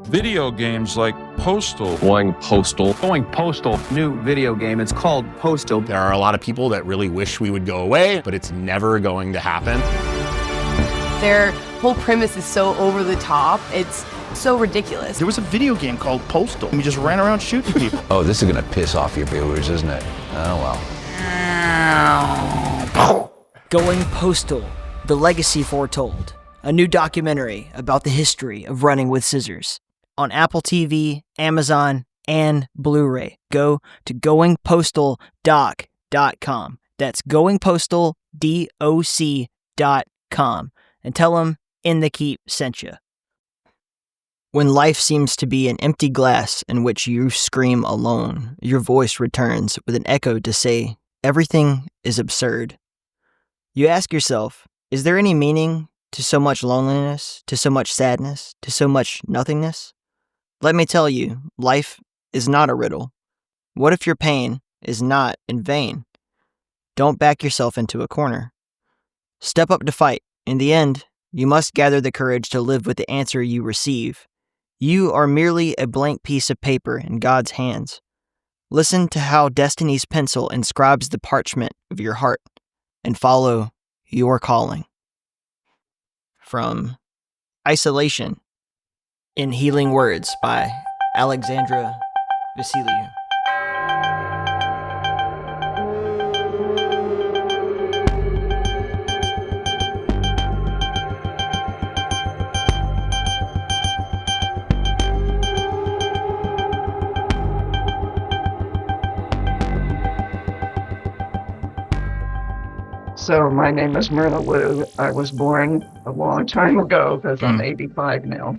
Video games like Postal. Going postal. Going postal. New video game. It's called Postal. There are a lot of people that really wish we would go away, but it's never going to happen. Their whole premise is so over the top. It's so ridiculous. There was a video game called Postal. We just ran around shooting people. Oh, this is going to piss off your viewers, isn't it? Oh, well. Going Postal, The Legacy Foretold. A new documentary about the history of running with scissors. On Apple TV, Amazon, and Blu-ray. Go to goingpostaldoc.com. That's goingpostaldoc.com. And tell them In the Keep sent you. When life seems to be an empty glass in which you scream alone, your voice returns with an echo to say, everything is absurd. You ask yourself, is there any meaning to so much loneliness, to so much sadness, to so much nothingness? Let me tell you, life is not a riddle. What if your pain is not in vain? Don't back yourself into a corner. Step up to fight. In the end, you must gather the courage to live with the answer you receive. You are merely a blank piece of paper in God's hands. Listen to how destiny's pencil inscribes the parchment of your heart and follow your calling. From Isolation in Healing Words by Alexandra Vasiliou. So my name is Myrna Lou. I was born a long time ago because I'm 85 now.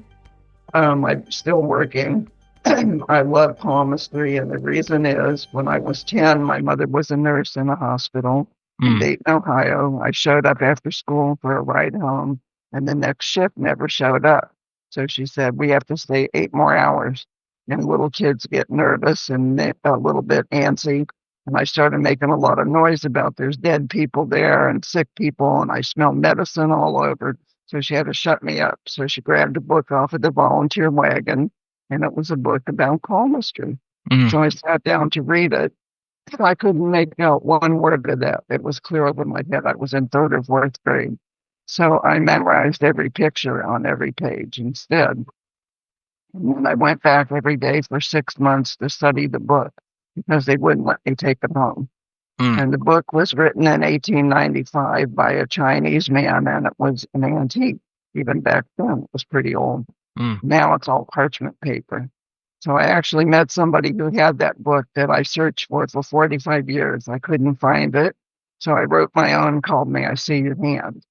I'm still working. I love palmistry, and the reason is when I was 10, my mother was a nurse in a hospital in Dayton, Ohio. I showed up after school for a ride home, and the next shift never showed up. So she said, we have to stay 8 more hours. And little kids get nervous and a little bit antsy. And I started making a lot of noise about there's dead people there and sick people, and I smell medicine all over. So she had to shut me up. So she grabbed a book off of the volunteer wagon, and it was a book about palmistry. So I sat down to read it. I couldn't make out one word of that. It was clear over my head. I was in 3rd or 4th grade. So I memorized every picture on every page instead. And then I went back every day for 6 months to study the book because they wouldn't let me take it home. And the book was written in 1895 by a Chinese man, and it was an antique. Even back then, it was pretty old. Now it's all parchment paper. So I actually met somebody who had that book that I searched for 45 years. I couldn't find it. So I wrote my own called May I See Your Hand.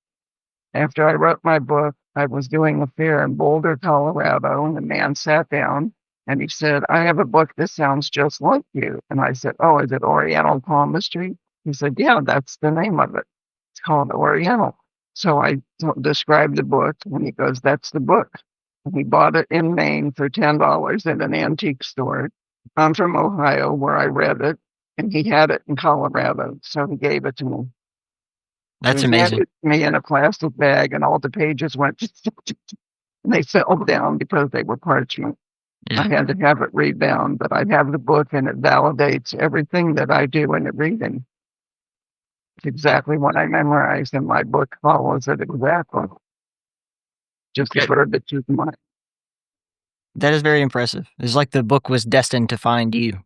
After I wrote my book, I was doing a fair in Boulder, Colorado, and the man sat down. And he said, I have a book that sounds just like you. And I said, oh, is it Oriental Palmistry? He said, yeah, that's the name of it. It's called Oriental. So I described the book, and he goes, that's the book. And he bought it in Maine for $10 at an antique store. I'm from Ohio, where I read it, and he had it in Colorado. So he gave it to me. That's he amazing. Handed it to me in a plastic bag, and all the pages went, and they fell down because they were parchment. Yeah. I had to have it rebound, but I have the book and it validates everything that I do in the reading. It's exactly what I memorized, and my book follows it exactly. Just the verbiage of mine. That is very impressive. It's like the book was destined to find you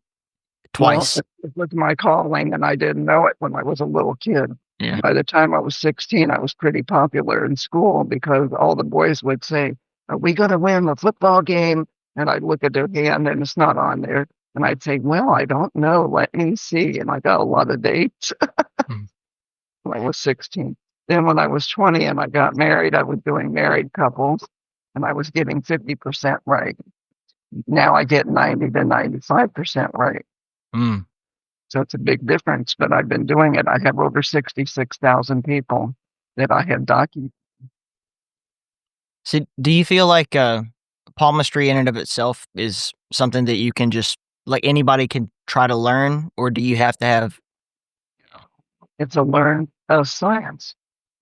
twice. Well, it was my calling, and I didn't know it when I was a little kid. Yeah. By the time I was 16, I was pretty popular in school because all the boys would say, are we going to win the football game? And I'd look at their hand and it's not on there. And I'd say, well, I don't know. Let me see. And I got a lot of dates when I was 16. Then when I was 20 and I got married, I was doing married couples and I was getting 50% right. Now I get 90 to 95% right. So it's a big difference, but I've been doing it. I have over 66,000 people that I have documented. So do you feel like palmistry in and of itself is something that you can just, like anybody can try to learn, or do you have to have? It's a learned science.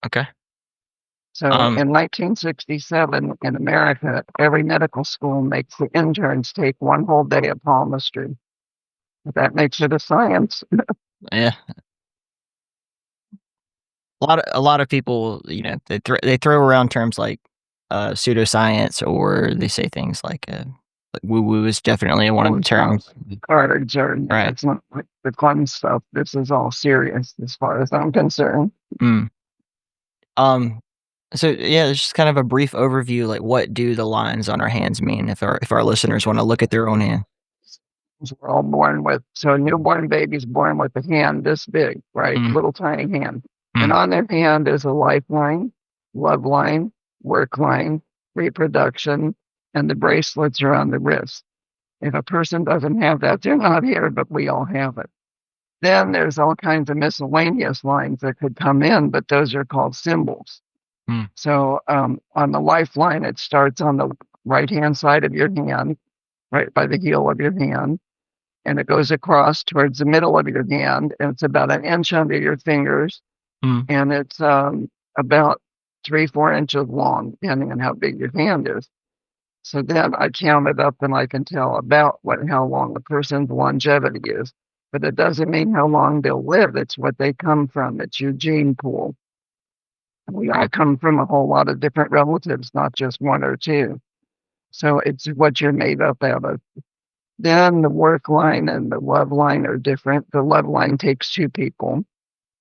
Okay. So in 1967 in America, every medical school makes the interns take one whole day of palmistry. That makes it a science. Yeah. A lot of people, you know, they throw around terms like pseudoscience, or they say things like woo woo is definitely one of the terms. Cards are, Right. it's not like the fun stuff. This is all serious as far as I'm concerned. Mm. So yeah, it's just kind of a brief overview, like what do the lines on our hands mean if our listeners want to look at their own hand. We're all born with, so a newborn baby's born with a hand this big, right? Mm. Little tiny hand. Mm. And on their hand is a lifeline, love line, work line, reproduction, and the bracelets around the wrist. If a person doesn't have that, they're not here, but we all have it. Then there's all kinds of miscellaneous lines that could come in, but those are called symbols. Mm. So on the lifeline, it starts on the right-hand side of your hand, right by the heel of your hand, and it goes across towards the middle of your hand, and it's about an inch under your fingers, and it's about 3-4 inches long, depending on how big your hand is. So then I count it up, and I can tell about how long a person's longevity is. But it doesn't mean how long they'll live. It's what they come from. It's your gene pool. We all come from a whole lot of different relatives, not just one or two. So it's what you're made up out of. Then the work line and the love line are different. The love line takes two people,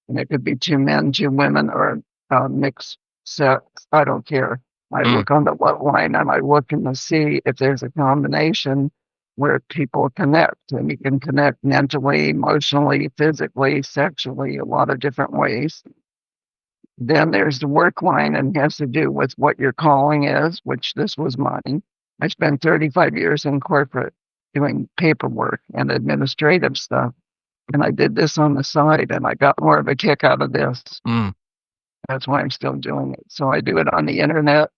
and it could be two men, two women, or mixed sex. I don't care. I look on the love line and I look to see if there's a combination where people connect, and you can connect mentally, emotionally, physically, sexually, a lot of different ways. Then there's the work line, and it has to do with what your calling is, which this was mine. I spent 35 years in corporate doing paperwork and administrative stuff, and I did this on the side, and I got more of a kick out of this. That's why I'm still doing it. So I do it on the internet,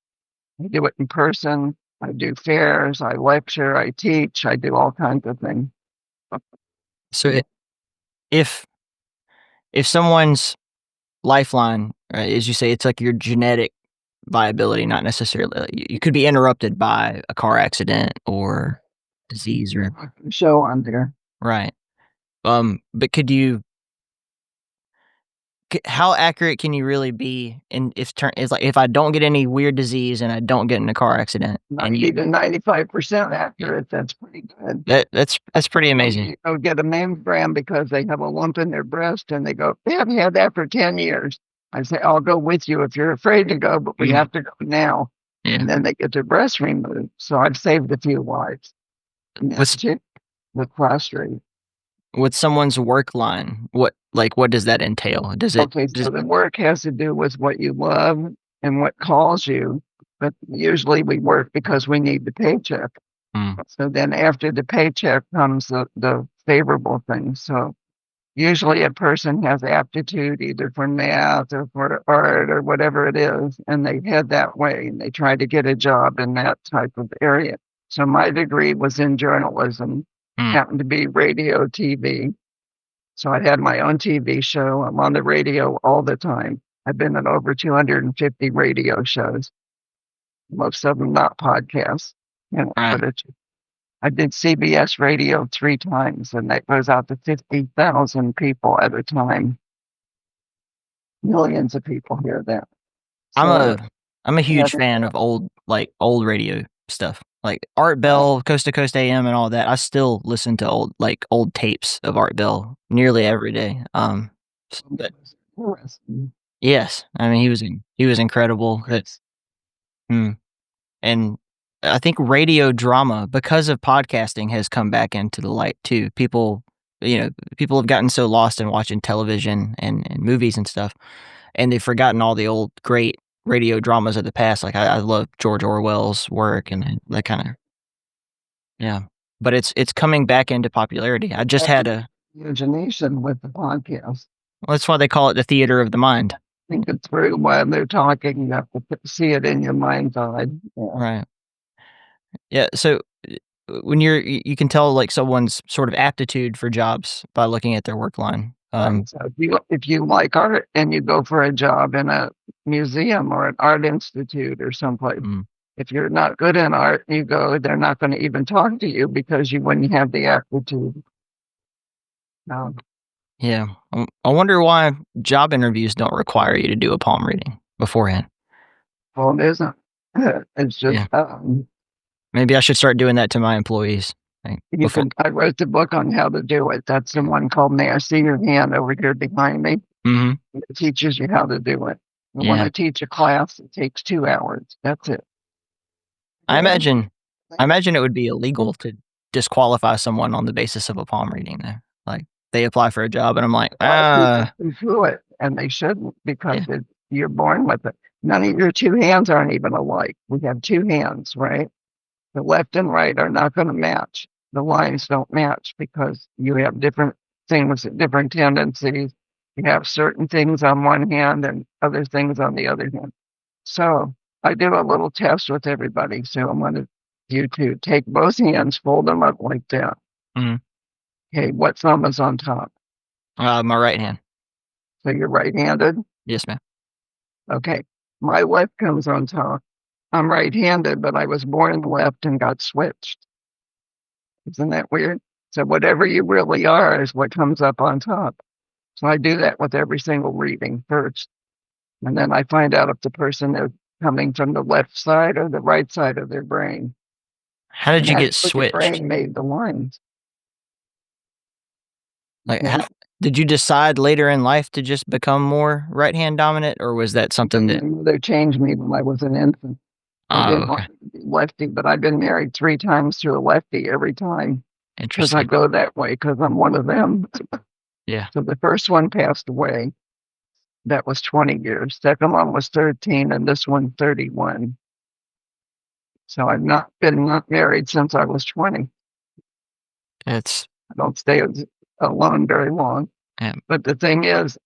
I do it in person, I do fairs, I lecture, I teach, I do all kinds of things. So if someone's lifeline, right, as you say, it's like your genetic viability, not necessarily. You could be interrupted by a car accident or disease, or show on there. Right. But could you? How accurate can you really be? And it's like if I don't get any weird disease and I don't get in a car accident, 90 to 95% accurate. That's pretty good. That's pretty amazing. They'll get a mammogram because they have a lump in their breast, and they go, "They haven't had that for 10 years." I say, "I'll go with you if you're afraid to go, but we have to go now." Yeah. And then they get their breast removed. So I've saved a few lives. With prostrate. With someone's work line, what does that entail? So the work has to do with what you love and what calls you, but usually we work because we need the paycheck. So then after the paycheck comes the favorable things. So usually a person has aptitude either for math or for art or whatever it is, and they head that way, and they try to get a job in that type of area. So my degree was in journalism. Happened to be radio, TV. So I had my own TV show. I'm on the radio all the time. I've been in over 250 radio shows, most of them not podcasts. But I did CBS radio 3 times, and that goes out to 50,000 people at a time. Millions of people hear that. I'm a huge fan of old radio stuff. Like Art Bell, Coast to Coast AM, and all that. I still listen to old tapes of Art Bell nearly every day. Yes, I mean he was incredible. And I think radio drama, because of podcasting, has come back into the light too. People have gotten so lost in watching television and movies and stuff, and they've forgotten all the old great radio dramas of the past. Like I love George Orwell's work and that kind of, yeah. But it's coming back into popularity. I just had a imagination with the podcast. Well, that's why they call it the theater of the mind. Think it through while they're talking. You have to see it in your mind's eye. Yeah. Right. Yeah. So when you can tell like someone's sort of aptitude for jobs by looking at their work line. So if you like art and you go for a job in a museum or an art institute or someplace, if you're not good in art, you go, they're not going to even talk to you because you wouldn't have the aptitude. No. Yeah. I wonder why job interviews don't require you to do a palm reading beforehand. Well, it isn't. It's just, Maybe I should start doing that to my employees. I wrote the book on how to do it. That's the one called May I See Your Hand over here behind me. It teaches you how to do it. And when I teach a class, it takes 2 hours. That's it. I imagine it would be illegal to disqualify someone on the basis of a palm reading though. Like they apply for a job and I'm like, They do it, and they shouldn't because you're born with it. None of your two hands aren't even alike. We have two hands, right? The left and right are not going to match. The lines don't match because you have different things, different tendencies. You have certain things on one hand and other things on the other hand. So I do a little test with everybody. So I wanted you to take both hands, fold them up like that. Okay, what thumb is on top? My right hand. So you're right-handed? Yes, ma'am. Okay, my left comes on top. I'm right-handed, but I was born left and got switched. Isn't that weird? So whatever you really are is what comes up on top. So I do that with every single reading first. And then I find out if the person is coming from the left side or the right side of their brain. How did you get switched? Your brain made the lines. Like, did you decide later in life to just become more right-hand dominant, or was that something that... My mother changed me when I was an infant. I didn't want to be lefty, but I've been married 3 times to a lefty every time. Because I go that way, because I'm one of them. Yeah. So the first one passed away. That was 20 years. Second one was 13, and this one 31. So I've not been married since I was 20. I don't stay alone very long. Yeah. But the thing is,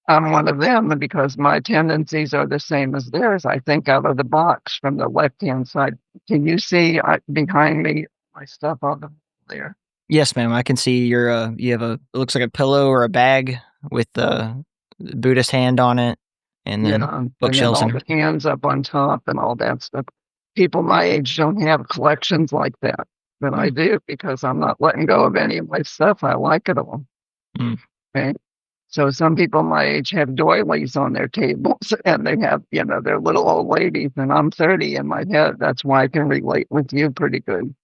I'm one of them, and because my tendencies are the same as theirs, I think out of the box from the left-hand side. Can you see behind me my stuff on there? Yes, ma'am. I can see you have it looks like a pillow or a bag with the Buddhist hand on it, and then bookshelves and all the hands up on top and all that stuff. People my age don't have collections like that, but I do because I'm not letting go of any of my stuff. I like it all. Okay. So some people my age have doilies on their tables and they have, they're little old ladies, and I'm 30 in my head. That's why I can relate with you pretty good.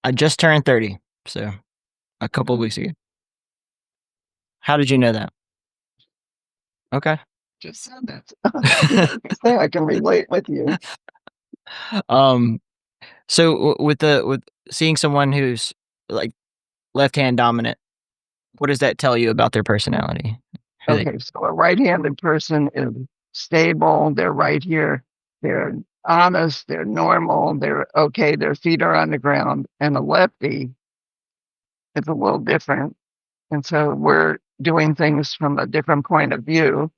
I just turned 30, so a couple of weeks ago. How did you know that? Okay. Just said that. I can relate with you. So with seeing someone who's like left-hand dominant, what does that tell you about their personality? Okay, so a right-handed person is stable. They're right here. They're honest. They're normal. They're okay. Their feet are on the ground. And a lefty is a little different. And so we're doing things from a different point of view.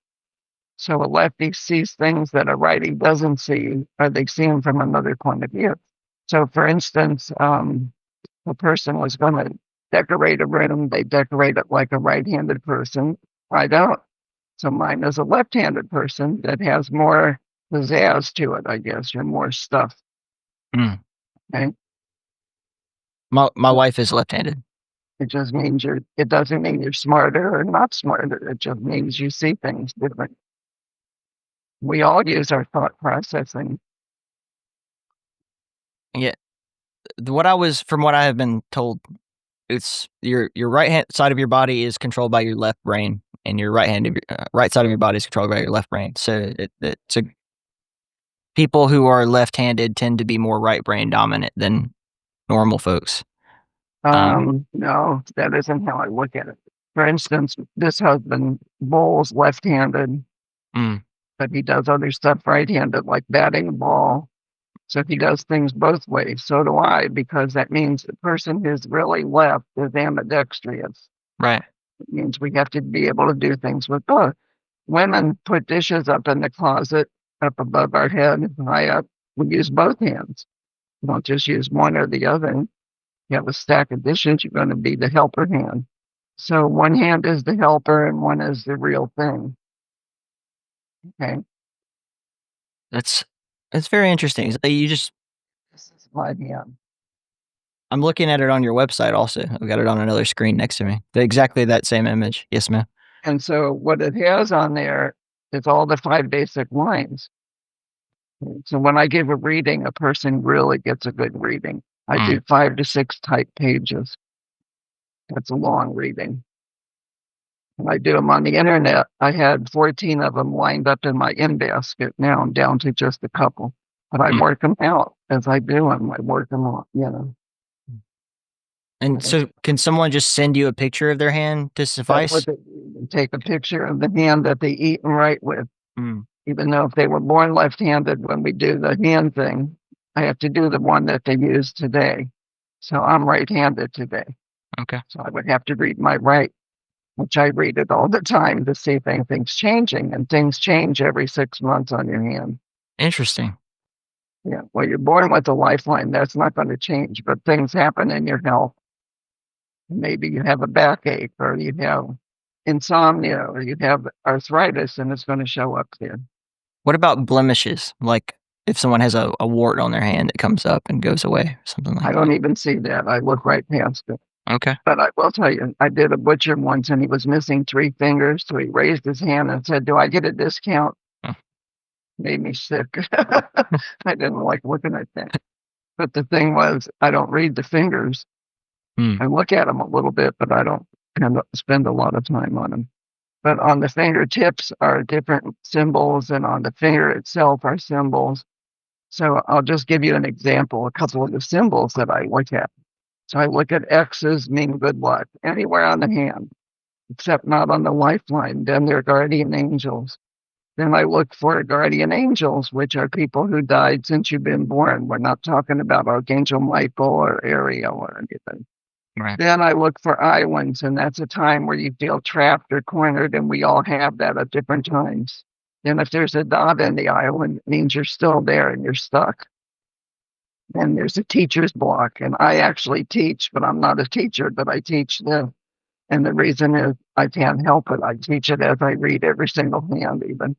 So a lefty sees things that a righty doesn't see, or they see them from another point of view. So for instance, a person was going to decorate a room. They decorate it like a right-handed person. I don't. So mine is a left-handed person that has more pizzazz to it, I guess, or more stuff. Okay? My wife is left-handed. It just means it doesn't mean you're smarter or not smarter. It just means you see things different. We all use our thought processing. Yeah. From what I have been told, it's your right hand side of your body is controlled by your left brain, and your right side of your body is controlled by your left brain. So people who are left-handed tend to be more right brain dominant than normal folks. No, that isn't how I look at it. For instance, this husband bowls left-handed, but he does other stuff right-handed, like batting a ball. So he does things both ways. So do I, because that means the person who's really left is ambidextrous. Right. It means we have to be able to do things with both. Women put dishes up in the closet, up above our head, high up. We use both hands. We don't just use one or the other. you have a stack of dishes, you're going to be the helper hand. So one hand is the helper and one is the real thing. Okay. That's very interesting. So you just This is my hand. I'm looking at it on your website also. I've got it on another screen next to me. Exactly that same image. Yes, ma'am. And so what it has on there is all the 5 basic lines. So when I give a reading, a person really gets a good reading. I do 5 to 6 type pages. That's a long reading. And I do them on the internet. I had 14 of them lined up in my in basket. Now I'm down to just a couple. But I work them out as I do them. I work them out, you know. And so can someone just send you a picture of their hand to suffice? Take a picture of the hand that they eat and write with. Even though if they were born left-handed, when we do the hand thing, I have to do the one that they use today. So I'm right-handed today. Okay. So I would have to read my right, which I read it all the time to see if anything's changing. And things change every 6 months on your hand. Interesting. Yeah. Well, you're born with a lifeline. That's not going to change. But things happen in your health. Maybe you have a backache, or you have insomnia, or you have arthritis, and it's going to show up there. What about blemishes? Like if someone has a wart on their hand that comes up and goes away, something like that. I don't even see that. I look right past it. Okay. But I will tell you, I did a butcher once, and he was missing 3 fingers, so he raised his hand and said, "Do I get a discount?" Made me sick. I didn't like looking at that. But the thing was, I don't read the fingers. I look at them a little bit, but I don't spend a lot of time on them. But on the fingertips are different symbols, and on the finger itself are symbols. So I'll just give you an example, a couple of the symbols that I look at. So I look at X's, mean good luck, anywhere on the hand, except not on the lifeline. Then they're guardian angels. Then I look for guardian angels, which are people who died since you've been born. We're not talking about Archangel Michael or Ariel or anything. Right. Then I look for islands, and that's a time where you feel trapped or cornered, and we all have that at different times. Then if there's a dot in the island, it means you're still there and you're stuck. And there's a teacher's block, and I actually teach, but I'm not a teacher, but I teach them. And the reason is I can't help it. I teach it as I read every single hand even.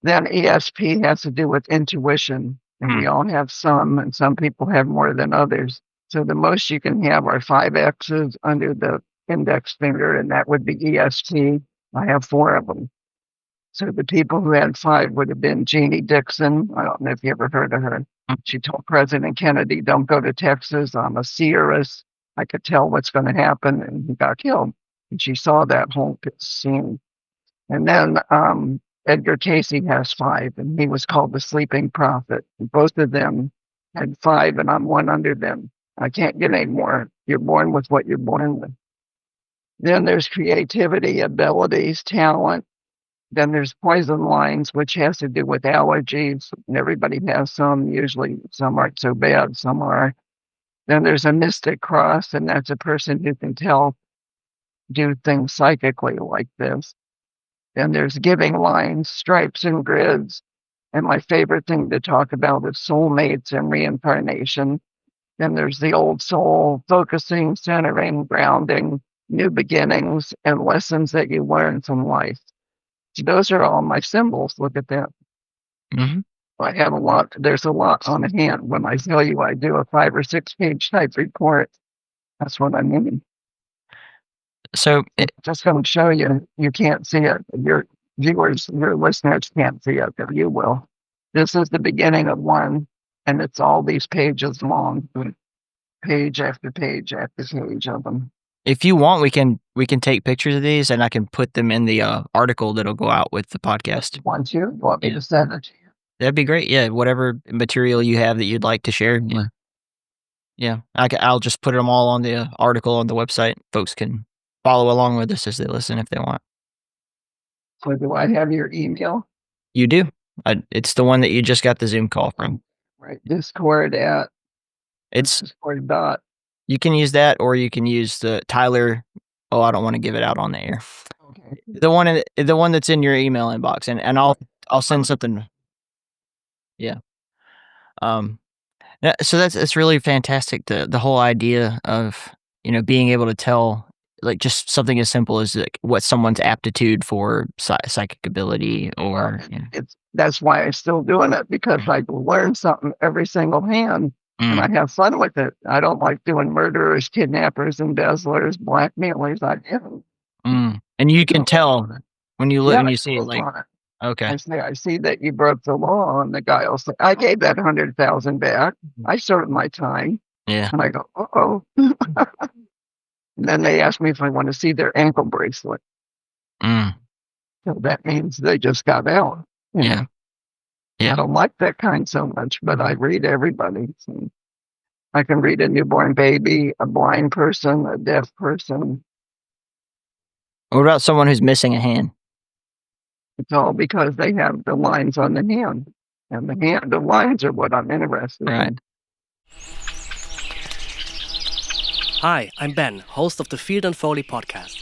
Then ESP has to do with intuition, and we all have some, and some people have more than others. So the most you can have are 5 X's under the index finger, and that would be ESP. I have 4 of them. So the people who had 5 would have been Jeannie Dixon. I don't know if you ever heard of her. She told President Kennedy, "Don't go to Texas. I'm a seeress. I could tell what's going to happen," and he got killed. And she saw that whole scene. And then Edgar Casey has 5, and he was called the Sleeping Prophet. Both of them had 5, and I'm one under them. I can't get any more. You're born with what you're born with. Then there's creativity, abilities, talent. Then there's poison lines, which has to do with allergies. And everybody has some. Usually some aren't so bad, some are. Then there's a mystic cross, and that's a person who can do things psychically like this. Then there's giving lines, stripes, and grids. And my favorite thing to talk about is soulmates and reincarnation. Then there's the old soul, focusing, centering, grounding, new beginnings, and lessons that you learn from life. So those are all my symbols. Look at that. I have a lot. There's a lot on the hand. When I tell you I do a 5 or 6 page type report, that's what I mean. So just going to show you. You can't see it. Your viewers, your listeners can't see it, but you will. This is the beginning of one, and it's all these pages long, page after page after page of them. if you want, we can take pictures of these, and I can put them in the article that'll go out with the podcast. Want you? Want me to send it to you? That'd be great. Yeah, whatever material you have that you'd like to share. Yeah. I'll just put them all on the article on the website. Folks can follow along with us as they listen if they want. So do I have your email? You do. It's the one that you just got the Zoom call from. Right. Discord at. It's Discord dot. You can use that, or you can use the Tyler. Oh, I don't want to give it out on the air. Okay. The one that's in your email inbox, and I'll send something. Yeah. Yeah, so that's really fantastic. The whole idea of being able to tell like just something as simple as like what someone's aptitude for psychic ability or That's why I'm still doing it, because I learn something every single hand. And I have fun with it. I don't like doing murderers, kidnappers, embezzlers, blackmailers. I do. And you can tell when you look Yeah, and I you see it, look like, on it. okay, I see that you broke the law, and the guy will say, I gave that 100,000 back. I served my time. yeah, And I go, uh-oh. And then they ask me if I want to see their ankle bracelet. mm, So that means they just got out. you yeah, know. yeah. I don't like that kind so much, but I read everybody. So I can read a newborn baby, a blind person, a deaf person. What about someone who's missing a hand? It's all because they have the lines on the hand. And the lines are what I'm interested Right. in. Hi, I'm Ben, host of the Field and Foley podcast.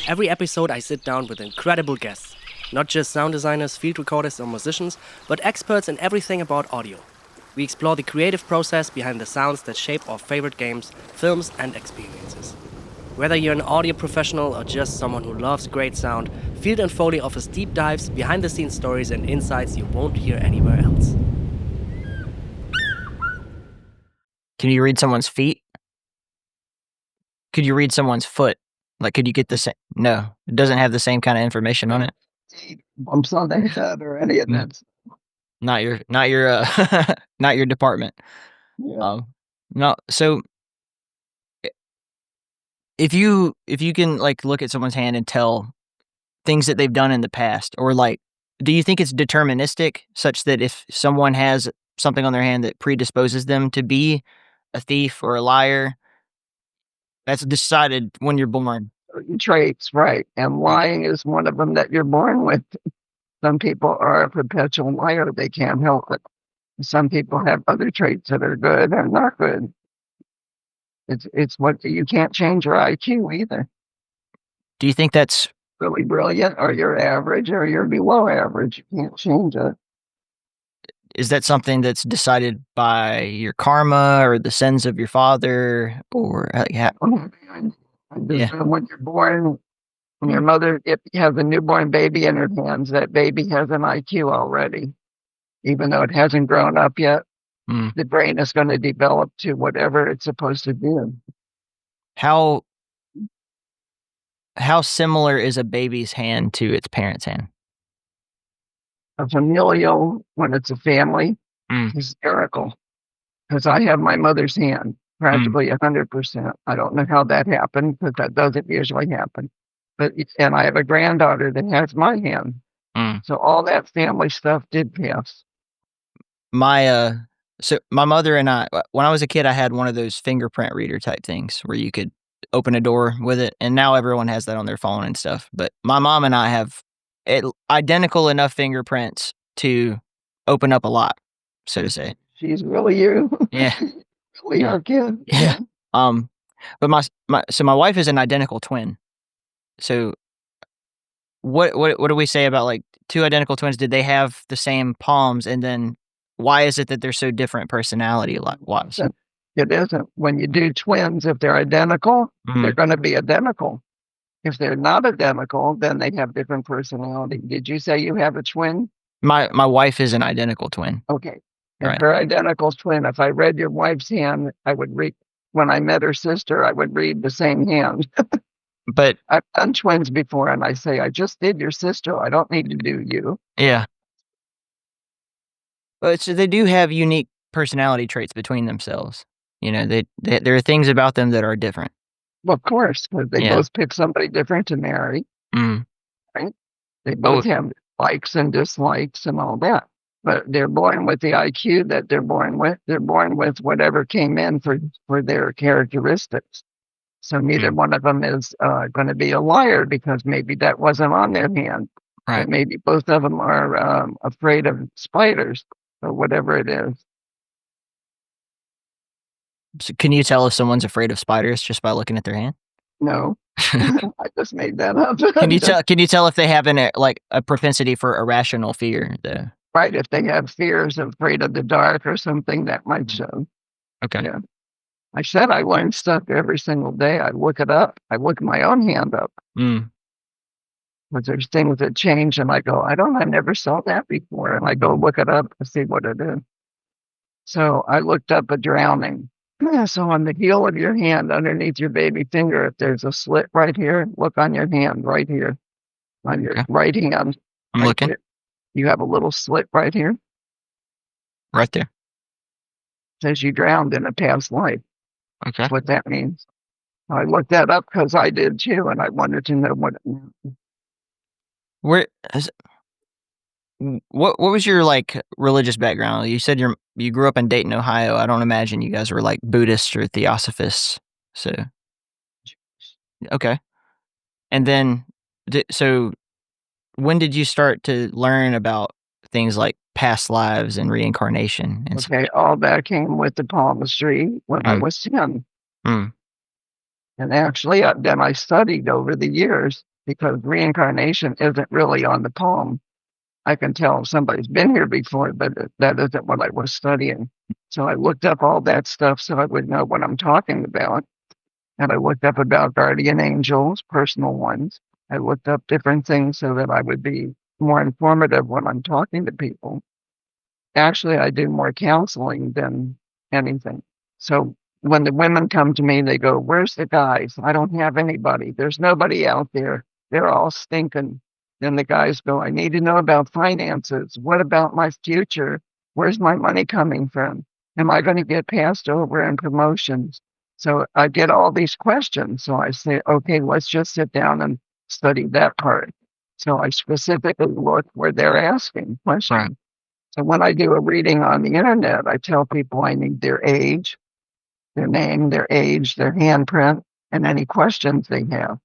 Every episode I sit down with incredible guests, not just sound designers, field recorders, or musicians, but experts in everything about audio. We explore the creative process behind the sounds that shape our favorite games, films, and experiences. Whether you're an audio professional or just someone who loves great sound, Field and Foley offers deep dives, behind-the-scenes stories, and insights you won't hear anywhere else. Can you read someone's feet? Could you read someone's foot? Like, could you get the same? No, it doesn't have the same kind of information on it. Bumps on the head or any of that. Not your, not your department. Yeah. No. So, if you can like look at someone's hand and tell things that they've done in the past, or like, do you think it's deterministic, such that if someone has something on their hand that predisposes them to be a thief or a liar, that's decided when you're born? Traits, right. And lying is one of them that you're born with. Some people are a perpetual liar. They can't help it. Some people have other traits that are good and not good. It's what you can't change your IQ either. Do you think that's Really brilliant, or you're average, or you're below average. You can't change it. is that something that's decided by your karma or the sins of your father, or Yeah. When you're born, when your mother has a newborn baby in her hands, that baby has an IQ already. Even though it hasn't grown up yet, the brain is going to develop to whatever it's supposed to do. How similar is a baby's hand to its parent's hand? A familial, when it's a family, hysterical. Because I have my mother's hand, practically 100%. I don't know how that happened, because that doesn't usually happen. And I have a granddaughter that has my hand. So all that family stuff did pass. So my mother and I, when I was a kid, I had one of those fingerprint reader type things where you could open a door with it, and now everyone has that on their phone and stuff. But my mom and I have identical enough fingerprints to open up a lot, so to say. She's really you. Yeah. Really our kid. Yeah. But my wife is an identical twin. So what do we say about like two identical twins? Did they have the same palms? And then why is it that they're so different personality-wise? It isn't. When you do twins, if they're identical, they're going to be identical. If they're not identical, then they have different personality. Did you say you have a twin? My wife is an identical twin. Okay. And Right. her identical twin, if I read your wife's hand, I would read, when I met her sister, I would read the same hand. But I've done twins before, and I say, I just did your sister. I don't need to do you. yeah. But so they do have unique personality traits between themselves. There are things about them that are different. Well, of course, because they both pick somebody different to marry. Right? They both have likes and dislikes and all that. But they're born with the IQ that they're born with. They're born with whatever came in for their characteristics. So neither one of them is going to be a liar, because maybe that wasn't on their hand. Right. But maybe both of them are afraid of spiders or whatever it is. So can you tell if someone's afraid of spiders just by looking at their hand? No, I just made that up. Can you tell if they have a propensity for irrational fear though? Right, if they have fears, afraid of the dark or something, that might show. Okay. Yeah. I said I learn stuff every single day. I look it up. I look my own hand up. Mm. But there's things that change, and I go, I never saw that before. And I go look it up to see what it is. So I looked up a drowning. Yeah, so on the heel of your hand, underneath your baby finger, if there's a slit right here, look on your hand right here, on your right hand. I'm looking. Here. You have a little slit right here. Right there. Says you drowned in a past life. Okay. That's what that means. I looked that up because I did too, and I wanted to know what it meant. What was your like religious background? You said you grew up in Dayton, Ohio. I don't imagine you guys were like Buddhists or Theosophists. So okay, and then so when did you start to learn about things like past lives and reincarnation? And Okay, all that came with the palmistry when I was 10. Mm. And actually, then I studied over the years because reincarnation isn't really on the palm. I can tell if somebody's been here before, but that isn't what I was studying. So I looked up all that stuff so I would know what I'm talking about. And I looked up about guardian angels, personal ones. I looked up different things so that I would be more informative when I'm talking to people. Actually, I do more counseling than anything. So when the women come to me, they go, "Where's the guys? I don't have anybody. There's nobody out there. They're all stinking." Then the guys go, "I need to know about finances. What about my future? Where's my money coming from? Am I going to get passed over in promotions?" So I get all these questions. So I say, okay, let's just sit down and study that part. So I specifically look where they're asking questions. Right. So when I do a reading on the internet, I tell people I need their age, their name, their age, their handprint, and any questions they have.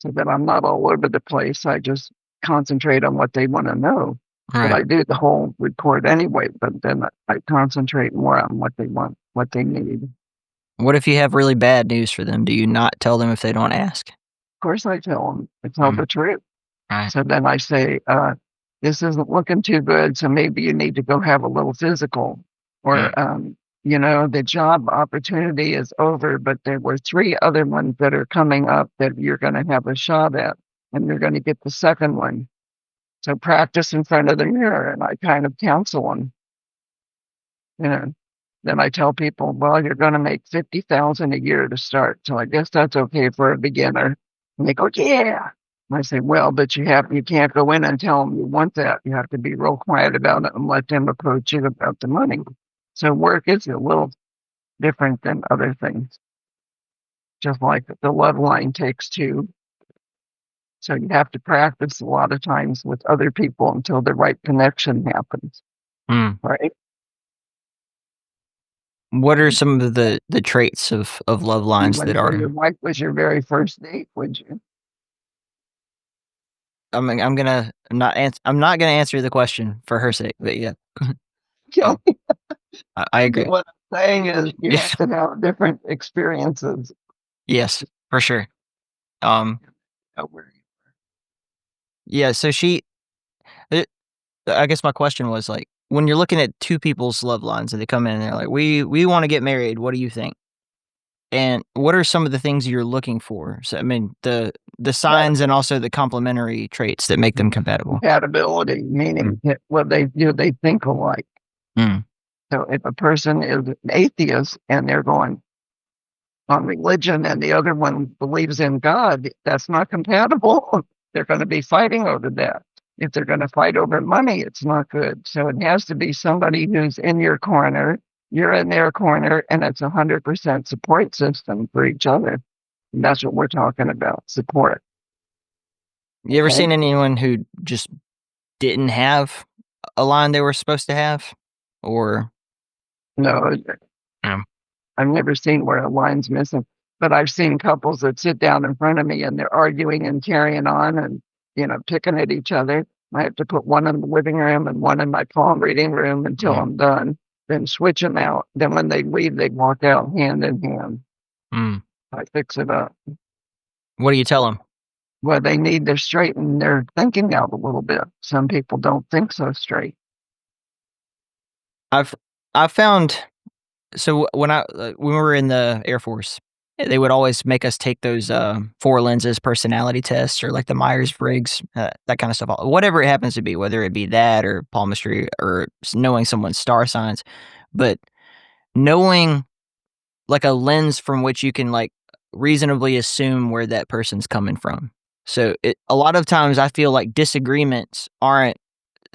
So that I'm not all over the place. I just concentrate on what they want to know. Right. But I do the whole report anyway, but then I concentrate more on what they want, what they need. what if you have really bad news for them? Do you not tell them if they don't ask? Of course I tell them. I tell the truth. Right. So then I say, this isn't looking too good, so maybe you need to go have a little physical. Or, the job opportunity is over, but there were 3 other ones that are coming up that you're going to have a shot at, and you're going to get the second one. So practice in front of the mirror, and I kind of counsel them. Then I tell people, well, you're going to make $50,000 a year to start, so I guess that's okay for a beginner. And they go, yeah. And I say, well, but you can't go in and tell them you want that. You have to be real quiet about it and let them approach you about the money. So work is a little different than other things. Just like the love line takes 2. So you have to practice a lot of times with other people until the right connection happens. Right? What are some of the traits of love lines that are? Your wife was your very first date, would you? I'm not gonna answer the question for her sake, but yeah. Yeah. I agree. What I'm saying is you have to have different experiences. Yes, for sure. Yeah, so I guess my question was like, when you're looking at 2 people's love lines and they come in and they're like, we want to get married, what do you think? And what are some of the things you're looking for? So I mean, the signs and also the complementary traits that make them compatible. Compatibility, meaning what they do, they think alike. So if a person is an atheist and they're going on religion and the other one believes in God, that's not compatible. They're going to be fighting over that. If they're going to fight over money, it's not good. So it has to be somebody who's in your corner, you're in their corner, and it's 100% support system for each other. And that's what we're talking about, support. You ever seen anyone who just didn't have a line they were supposed to have? Or no, I've never seen where a line's missing, but I've seen couples that sit down in front of me and they're arguing and carrying on and, picking at each other. I have to put one in the living room and one in my palm reading room until I'm done, then switch them out. Then when they leave, they walk out hand in hand. I fix it up. What do you tell them? Well, they need to straighten their thinking out a little bit. Some people don't think so straight. I've found So when we were in the Air Force, they would always make us take those 4 lenses personality tests, or like the Myers-Briggs, that kind of stuff. Whatever it happens to be, whether it be that or palmistry or knowing someone's star signs, but knowing like a lens from which you can like reasonably assume where that person's coming from. So a lot of times I feel like disagreements aren't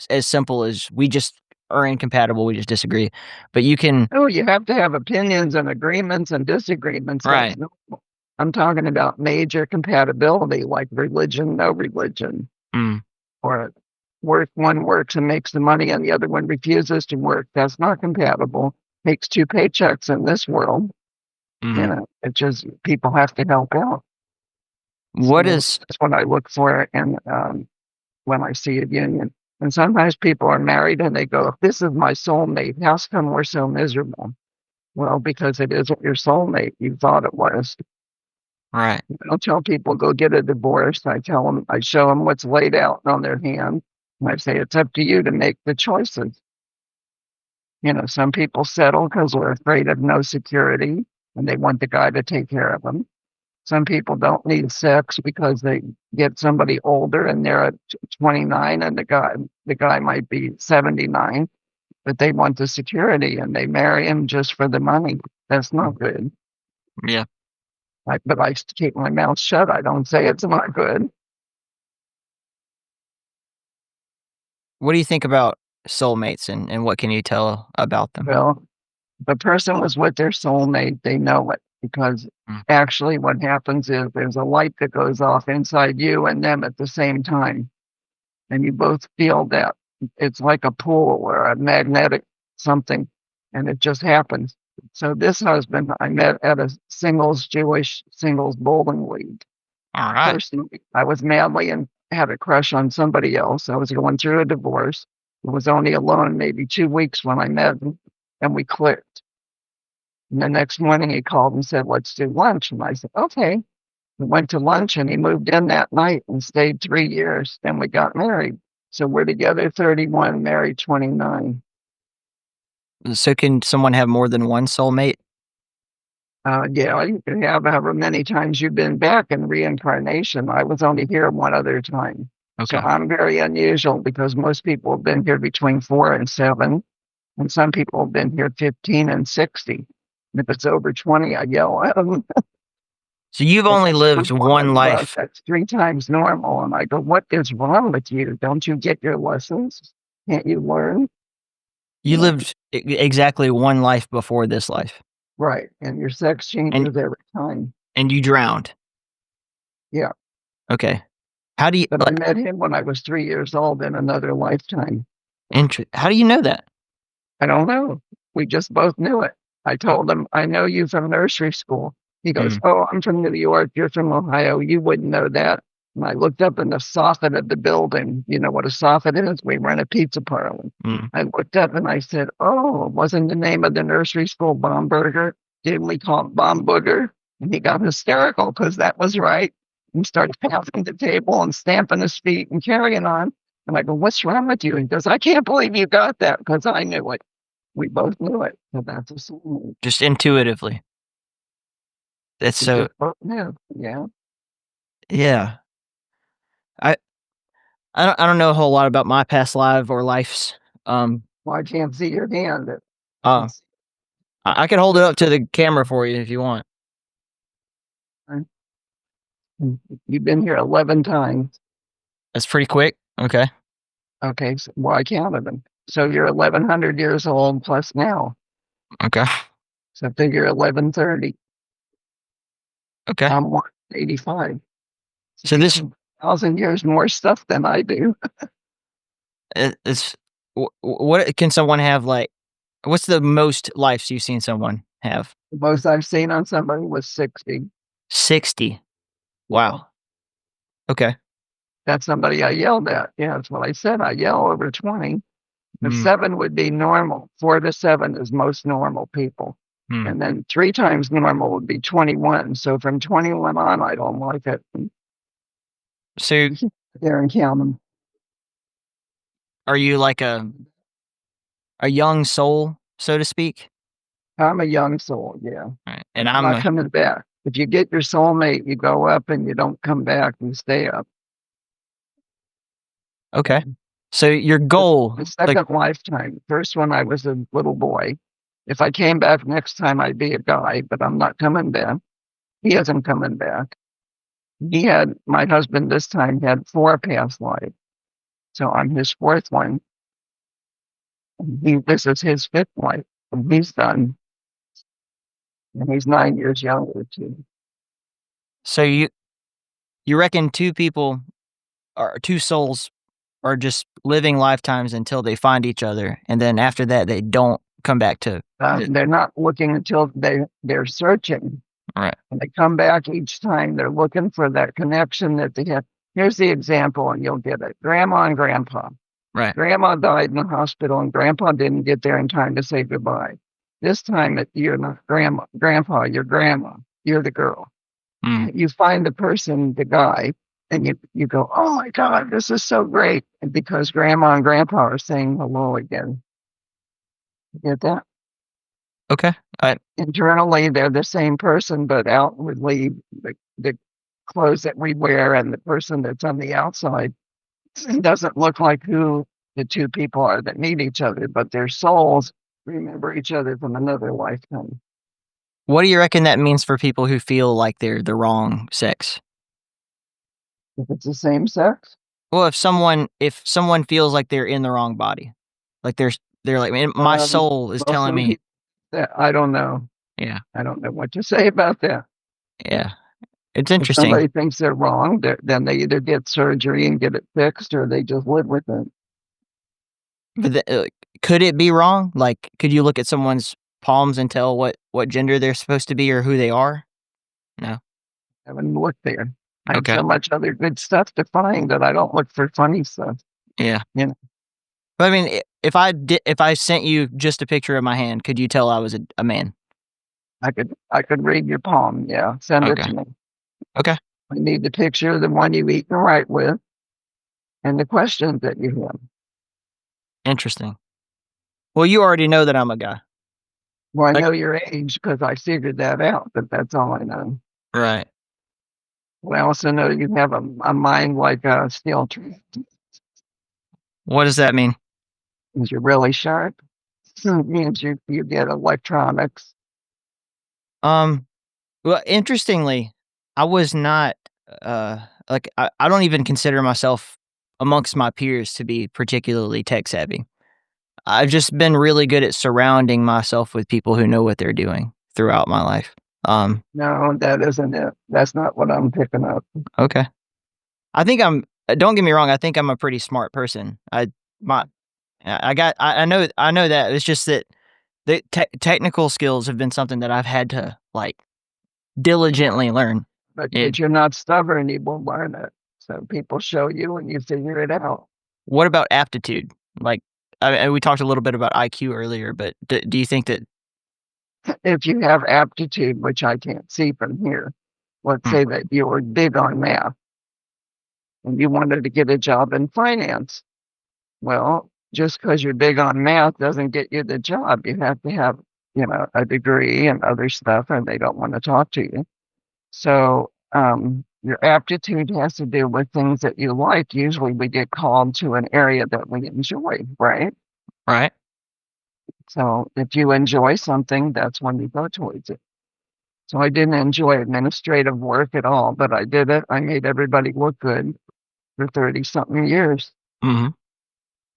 as simple as we just are incompatible, we just disagree. But you can. Oh, you have to have opinions and agreements and disagreements. Right. That's normal. I'm talking about major compatibility, like religion, no religion, or one works and makes the money and the other one refuses to work. That's not compatible. Takes 2 paychecks in this world. You know, it just, people have to help out. That's what I look for, and when I see a union. And sometimes people are married and they go, "This is my soulmate. How come we're so miserable?" Well, because it isn't your soulmate. You thought it was. Right. I don't tell people go get a divorce. I show them what's laid out on their hand. And I say, it's up to you to make the choices. You know, some people settle because they're afraid of no security and they want the guy to take care of them. Some people don't need sex because they get somebody older and they're at 29 and the guy might be 79, but they want the security and they marry him just for the money. That's not good. Yeah. But I keep my mouth shut. I don't say it's not good. What do you think about soulmates, and what can you tell about them? Well, the person was with their soulmate. They know it because actually what happens is there's a light that goes off inside you and them at the same time. And you both feel that. It's like a pull or a magnetic something, and it just happens. So this husband I met at a Jewish singles bowling league. All right. Personally, I was madly and had a crush on somebody else. I was going through a divorce. I was only alone maybe 2 weeks when I met him, and we clicked. And the next morning he called and said, "Let's do lunch." And I said, "Okay." We went to lunch and he moved in that night and stayed 3 years. Then we got married. So we're together 31, married 29. So can someone have more than one soulmate? Yeah, you can have however many times you've been back in reincarnation. I was only here one other time. Okay. So I'm very unusual because most people have been here between 4 and 7. And some people have been here 15 and 60. And if it's over 20, I yell at them. So you've only lived one life. That's 3 times normal. And I go, "What is wrong with you? Don't you get your lessons? Can't you learn?" You lived exactly one life before this life. Right. And your sex changes every time. And you drowned. Yeah. Okay. How do you? But I met him when I was 3 years old in another lifetime. How do you know that? I don't know. We just both knew it. I told him, "I know you from nursery school." He goes, "Oh, I'm from New York. You're from Ohio. You wouldn't know that." And I looked up in the soffit of the building. You know what a soffit is? We were in a pizza parlor. I looked up and I said, "Oh, wasn't the name of the nursery school Baumburger? Didn't we call it Baumbooger?" And he got hysterical because that was right. And started pounding the table and stamping his feet and carrying on. And I go, "What's wrong with you?" He goes, "I can't believe you got that," because I knew it. We both knew it. So that's a soulmate. Just intuitively. That's so. Yeah. Yeah. I don't know a whole lot about my past life or lives. Well, I can't see your hand. I can hold it up to the camera for you if you want. You've been here 11 times. That's pretty quick. Okay. Okay. So, well, I counted them. So you're 1,100 years old plus now. Okay. So figure 1130. Okay. I'm 185. So this 1,000 years more stuff than I do. it's what can someone have like? What's the most lives you've seen someone have? The most I've seen on somebody was 60. 60. Wow. Okay. That's somebody I yelled at. Yeah, that's what I said. I yell over 20. The 7 would be normal. 4 to 7 is most normal people. And then 3 times normal would be 21. So from 21 on, I don't like it. So there and count them. Are you like a young soul, so to speak? I'm a young soul, yeah. Right. And I'm not coming back. If you get your soulmate, you go up and you don't come back, you stay up. Okay. So your goal, The second lifetime. The first one, I was a little boy. If I came back next time, I'd be a guy, but I'm not coming back. He isn't coming back. My husband this time had 4 past lives. So I'm his 4th one. This is his 5th life. And he's done. And he's 9 years younger, too. so you reckon 2 people or 2 souls are just living lifetimes until they find each other, and then after that they don't come back to. They're not looking until they're searching. Right. And they come back each time. They're looking for that connection that they have. Here's the example, and you'll get it. Grandma and grandpa. Right. Grandma died in the hospital, and grandpa didn't get there in time to say goodbye. This time, you're not grandpa, you're grandma. You're the girl. You find the person, the guy, and you go, oh my God, this is so great. And because grandma and grandpa are saying hello again. You get that? Okay. Internally, they're the same person, but outwardly, the clothes that we wear and the person that's on the outside doesn't look like who the 2 people are that meet each other, but their souls remember each other from another lifetime. What do you reckon that means for people who feel like they're the wrong sex? If it's the same sex? Well, if someone feels like they're in the wrong body, like they're like, man, my soul is telling me. I don't know. Yeah. I don't know what to say about that. Yeah. It's If interesting. somebody thinks they're wrong, then they either get surgery and get it fixed, or they just live with it. But could it be wrong? Like, could you look at someone's palms and tell what gender they're supposed to be or who they are? No. I haven't looked there. I have Okay. so much other good stuff to find that I don't look for funny stuff. Yeah. You know. But I mean, if I sent you just a picture of my hand, could you tell I was a man? I could read your palm. Yeah, send it Okay. to me. Okay. I need the picture of the one you eat and write with, and the questions that you have. Interesting. Well, you already know that I'm a guy. Well, I know your age because I figured that out, but that's all I know. Right. Well, I also know you have a mind like a steel tree. What does that mean? Means you're really sharp. It means you get electronics. Well, interestingly, I was not like I don't even consider myself amongst my peers to be particularly tech savvy. I've just been really good at surrounding myself with people who know what they're doing throughout my life. No, that isn't it. That's not what I'm picking up. Okay. I think don't get me wrong, I think I'm a pretty smart person. I know that. It's just that the technical skills have been something that I've had to like diligently learn. But you're not stubborn, you won't learn it. So people show you and you figure it out. What about aptitude? Like, we talked a little bit about IQ earlier, but do you think that if you have aptitude, which I can't see from here, let's say that you were big on math and you wanted to get a job in finance. Well, just because you're big on math doesn't get you the job. You have to have, a degree and other stuff, and they don't want to talk to you. So your aptitude has to do with things that you like. Usually we get called to an area that we enjoy, right? Right. So if you enjoy something, that's when you go towards it. So I didn't enjoy administrative work at all, but I did it. I made everybody look good for 30-something years. Mm-hmm.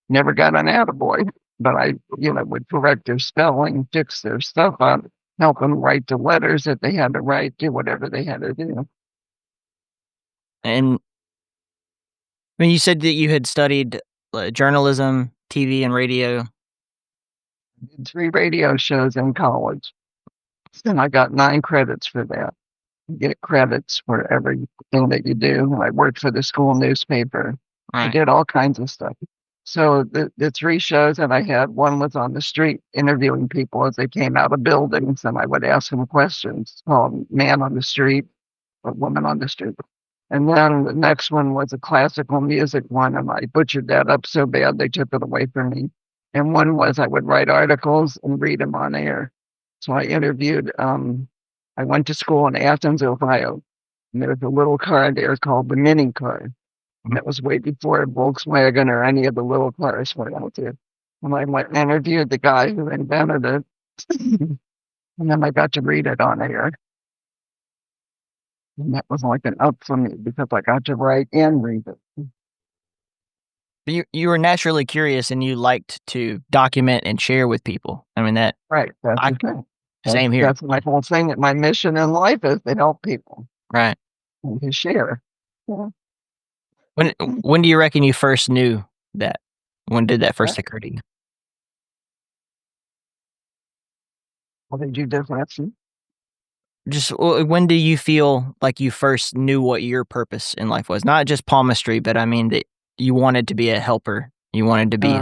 Never got an attaboy, but I, would correct their spelling, fix their stuff up, help them write the letters that they had to write, do whatever they had to do. And when you said that you had studied journalism, TV, and radio. I did 3 radio shows in college. And I got 9 credits for that. You get credits for everything that you do. I worked for the school newspaper. Right. I did all kinds of stuff. So the 3 shows that I had, one was on the street interviewing people as they came out of buildings, and I would ask them questions. It's called Man on the Street or Woman on the Street. And then the next one was a classical music one, and I butchered that up so bad they took it away from me. And one was I would write articles and read them on air. So I interviewed, I went to school in Athens, Ohio, and there's a little car there called the Mini car. And that was way before Volkswagen or any of the little cars were out there. And I went and interviewed the guy who invented it. And then I got to read it on air. And that was like an up for me because I got to write and read it. You were naturally curious and you liked to document and share with people. I mean, that. Right. That's the thing. Same here. That's my whole thing. My mission in life is to help people. Right. And to share. Yeah. When do you reckon you first knew that? When did that first occur to you? What did you just ask me? Just when do you feel like you first knew what your purpose in life was? Not just palmistry, but I mean that you wanted to be a helper. You wanted to be.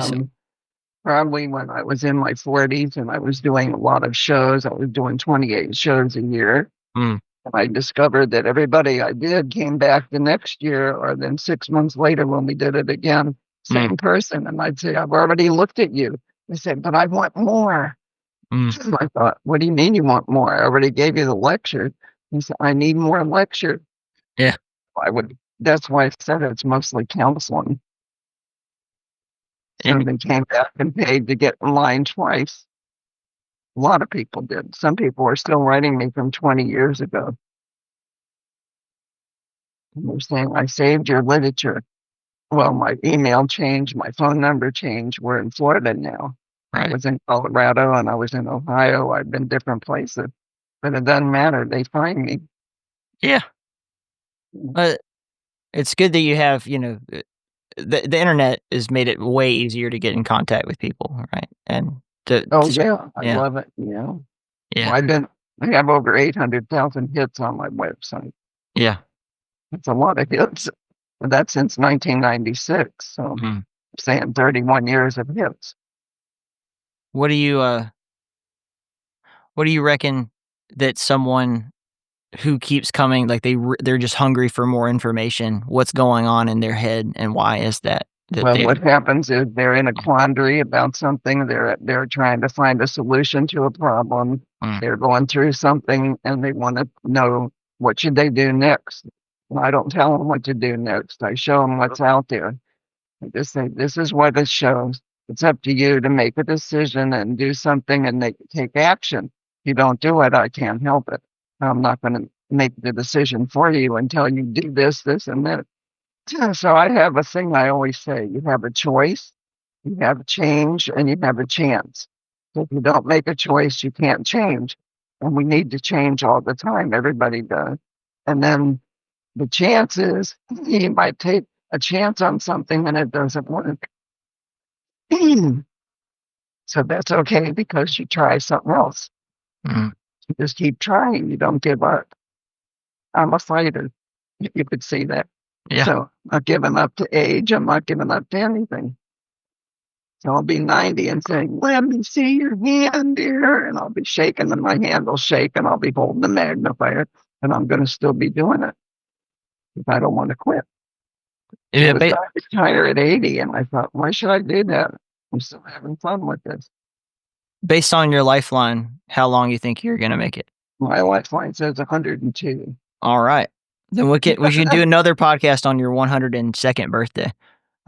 Probably when I was in my 40s and I was doing a lot of shows. I was doing 28 shows a year. And I discovered that everybody I did came back the next year or then 6 months later when we did it again, same person. And I'd say, I've already looked at you. They said, but I want more. And I thought, what do you mean you want more? I already gave you the lecture. He said, I need more lecture. Yeah. That's why I said it's mostly counseling. So they came back and paid to get in line twice. A lot of people did. Some people are still writing me from 20 years ago. And they're saying, I saved your literature. Well, my email changed, my phone number changed. We're in Florida now. I was in Colorado and I was in Ohio. I've been different places. But it doesn't matter. They find me. Yeah. But it's good that you have, the internet has made it way easier to get in contact with people, right? And I love it. Yeah. Yeah. Well, I have over 800,000 hits on my website. Yeah. That's a lot of hits. And that's since 1996. So I'm saying 31 years of hits. What do you reckon that someone who keeps coming, like they're just hungry for more information, what's going on in their head and why is that? Well, what happens is they're in a quandary about something. They're trying to find a solution to a problem. They're going through something and they want to know what should they do next. Well, I don't tell them what to do next. I show them what's out there. I just say, this is what it shows. It's up to you to make a decision and do something and take action. If you don't do it, I can't help it. I'm not going to make the decision for you until you do this, and that. So I have a thing I always say, you have a choice, you have a change, and you have a chance. So if you don't make a choice, you can't change. And we need to change all the time. Everybody does. And then the chance is you might take a chance on something and it doesn't work. So that's okay because you try something else. You just keep trying. You don't give up. I'm a fighter. You could see that. Yeah. So I'm not giving up to age. I'm not giving up to anything. So I'll be 90 and saying, let me see your hand, dear. And I'll be shaking and my hand will shake and I'll be holding the magnifier and I'm going to still be doing it if I don't want to quit. Yeah, I retired at 80 and I thought, why should I do that? I'm still having fun with this. Based on your lifeline, how long you think you're going to make it? My lifeline says 102. All right. Then we should do another podcast on your 102nd birthday.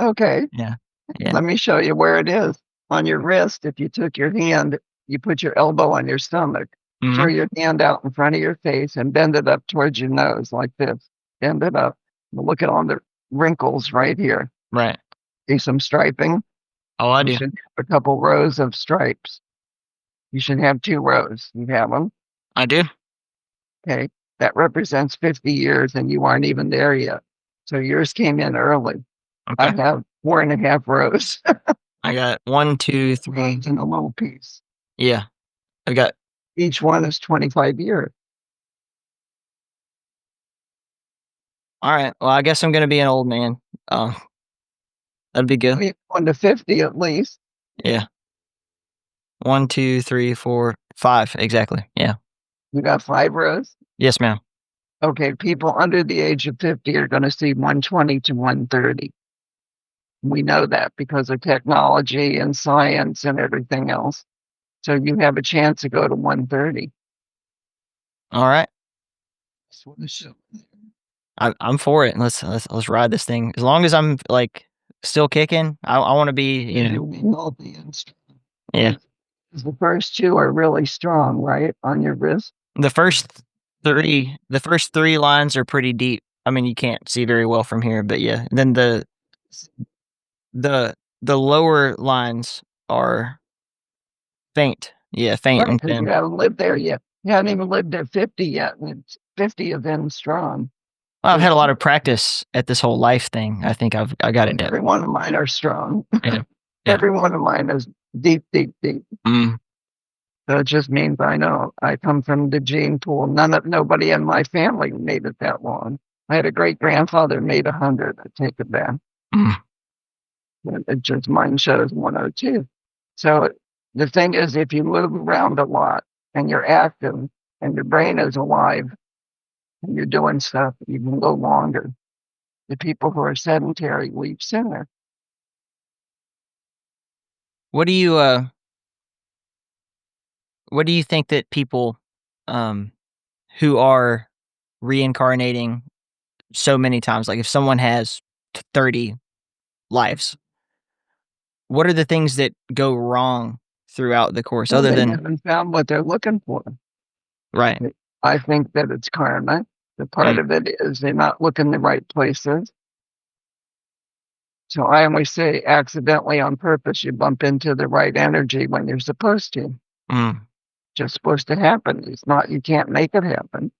Okay. Yeah. Let me show you where it is. On your wrist, if you took your hand, you put your elbow on your stomach, throw your hand out in front of your face and bend it up towards your nose like this. Bend it up. Look at all the wrinkles right here. Right. See some striping? Oh, I do. You should have a couple rows of stripes. You should have 2 rows. You have them? I do. Okay. That represents 50 years and you aren't even there yet. So yours came in early. Okay. I have 4.5 rows. I got 1, 2, 3. And a little piece. Yeah. I got. Each one is 25 years. All right. Well, I guess I'm going to be an old man. That'd be good. I mean, 1 to 50 at least. Yeah. 1, 2, 3, 4, 5. Exactly. Yeah. You got 5 rows? Yes, ma'am. Okay. People under the age of 50 are going to see 120 to 130. We know that because of technology and science and everything else. So you have a chance to go to 130. All right. That's what it should be. I'm for it. Let's ride this thing. As long as I'm like still kicking, I want to be, You'll be healthy and strong. Yeah. The first two are really strong, right? On your wrist. The first three lines are pretty deep. I mean, you can't see very well from here, but yeah. Then the lower lines are faint. Yeah, faint Right, and because you thin. haven't lived there yet. You haven't even lived at 50 yet, and it's 50 of them strong. Well, I've had a lot of practice at this whole life thing. I think I got it down. Every one of mine are strong. Yeah. Every one of mine is deep, deep, deep. Mm. So it just means I know. I come from the gene pool. Nobody in my family made it that long. I had a great grandfather made 100. I take it back. Mm. It just mine shows 102. So the thing is, if you move around a lot and you're active and your brain is alive and you're doing stuff, you can go longer. The people who are sedentary leave sooner. What do you think that people who are reincarnating so many times, like if someone has 30 lives, what are the things that go wrong throughout the course other They than haven't found what they're looking for. right? I think that it's karma. The part of it is they're not looking the right places. So I always say accidentally on purpose, you bump into the right energy when you're supposed to. Mm. Just supposed to happen. It's not, you can't make it happen.